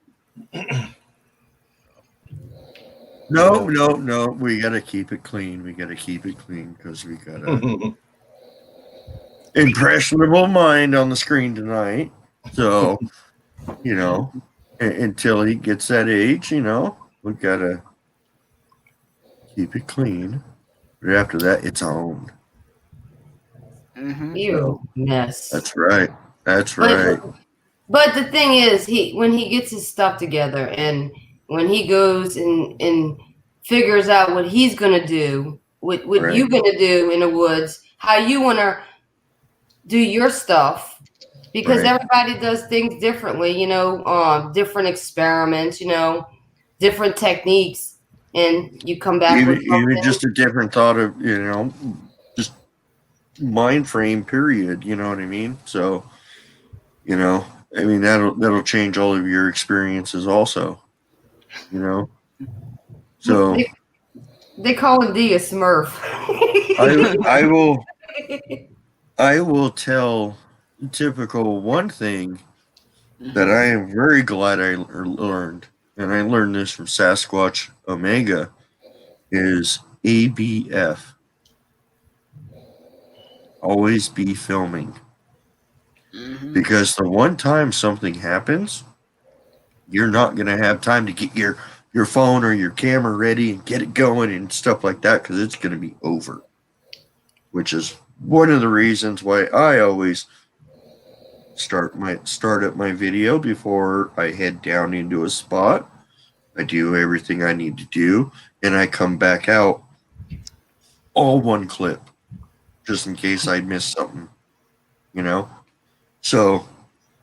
goes. No. We gotta keep it clean. We gotta keep it clean because we got a impressionable mind on the screen tonight. So, you know, until he gets that age, you know, we gotta keep it clean. But after that, it's on. Mm-hmm. Ew, mess. That's right. That's But right. but the thing is, when he gets his stuff together and when he goes and figures out what he's gonna do, what Right. you gonna do in the woods, how you wanna do your stuff, because Right. everybody does things differently, you know, different experiments, you know, different techniques, and you come back with Even something. just a different thought of, you know, just mind frame period, you know what I mean? So, you know, I mean that'll change all of your experiences also, you know. So They calling D a Smurf. I will tell Typical one thing that I am very glad I learned, and I learned this from Sasquatch Omega, is ABF. Always be filming. Mm-hmm. Because the one time something happens, you're not going to have time to get your phone or your camera ready and get it going and stuff like that because it's going to be over. Which is one of the reasons why I always start up my video before I head down into a spot. I do everything I need to do and I come back out all one clip just in case I miss something, you know? So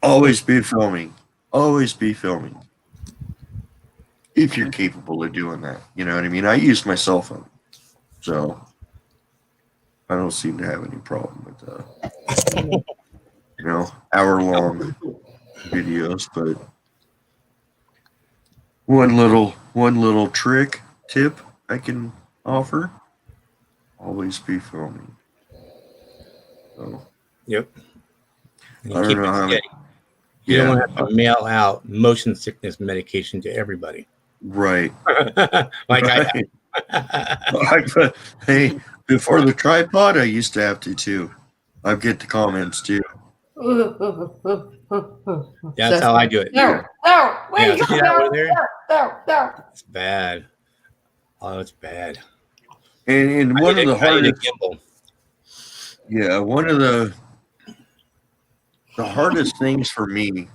always be filming. Always be filming. If you're capable of doing that. You know what I mean? I use my cell phone. So I don't seem to have any problem with you know, hour-long videos, but one little tip I can offer, always be filming. So Yep. I don't know how you don't want to have to mail out motion sickness medication to everybody. Right. Like right. Hey, before the tripod, I used to have to too. I get the comments too. That's how I do it. No, where you see go? that over there? No. It's bad. Oh, it's bad. And one of the hardest. Gimbal. Yeah, one of the hardest things for me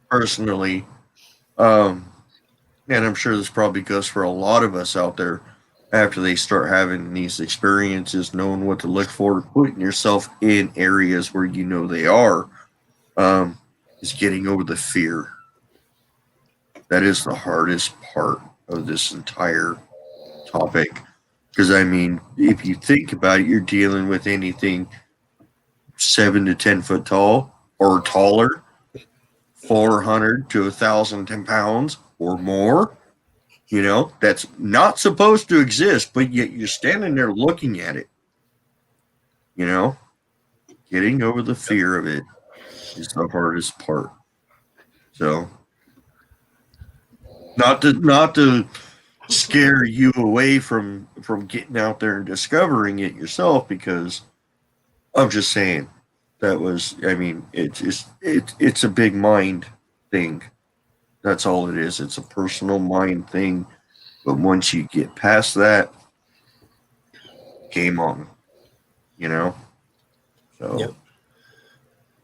personally, and I'm sure this probably goes for a lot of us out there after they start having these experiences, knowing what to look for, putting yourself in areas where you know they are, is getting over the fear. That is the hardest part of this entire topic. Because, I mean, if you think about it, you're dealing with anything 7 to 10 foot tall or taller, 400 to 1,000 pounds or more. You know, that's not supposed to exist, but yet you're standing there looking at it. You know, getting over the fear of it is the hardest part. So, not to scare you away from getting out there and discovering it yourself, because I'm just saying that was. I mean, it's a big mind thing. That's all it is. It's a personal mind thing. But once you get past that, game on. You know. So. Yep.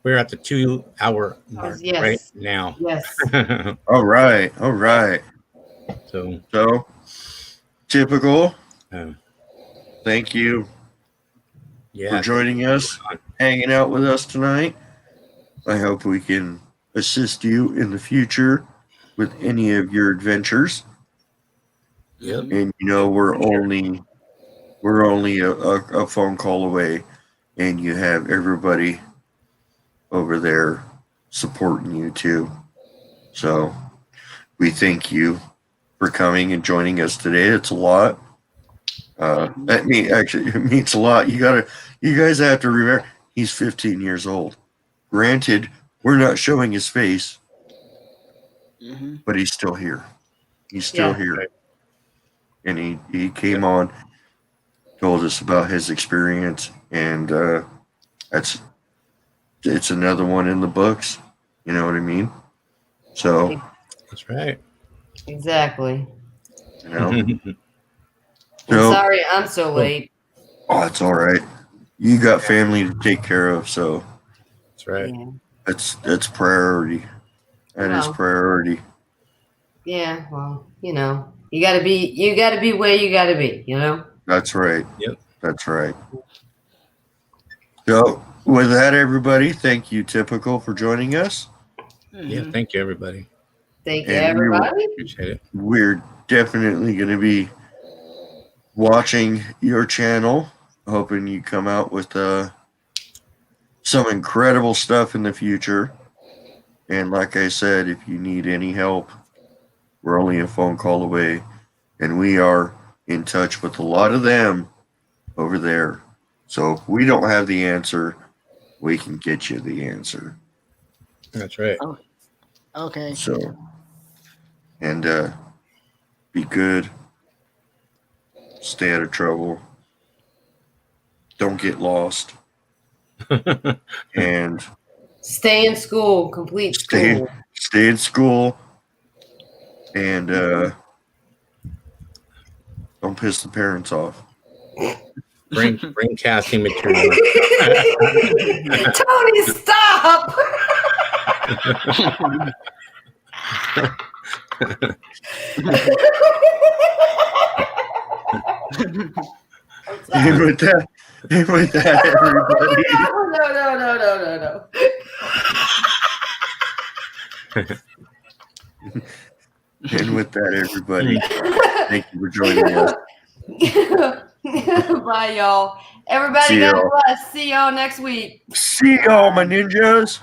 We're at the 2-hour mark Yes. right now. Yes. All right. So, typical. Thank you Yeah. for joining us, hanging out with us tonight. I hope we can assist you in the future with any of your adventures. Yep. And we're only a phone call away, and you have everybody over there supporting you too. So we thank you for coming and joining us today. It's a lot. It means a lot. You guys have to remember he's 15 years old. Granted, we're not showing his face, but he's still here. He's still here. And he came on, told us about his experience, and it's another one in the books. You know what I mean? So that's right. Exactly. So, sorry I'm so late. Oh, it's all right. You got family to take care of, so that's right. That's priority. That is priority. Yeah, well, you gotta be where you gotta be, That's right. Yep. That's right. So with that, everybody, thank you, Typical, for joining us. Yeah, thank you, everybody. Thank you, everybody. Appreciate it. We're definitely going to be watching your channel, hoping you come out with some incredible stuff in the future. And like I said, if you need any help, we're only a phone call away, and we are in touch with a lot of them over there. So if we don't have the answer, we can get you the answer. That's right. Oh, okay. So, and be good. Stay out of trouble. Don't get lost. And stay in school. Complete school. Stay in school. And don't piss the parents off. Bring casting material. Tony, stop! And with that, everybody. No. And with that, everybody, thank you for joining us. Bye, y'all. Everybody, God bless. See y'all next week. See y'all, my ninjas.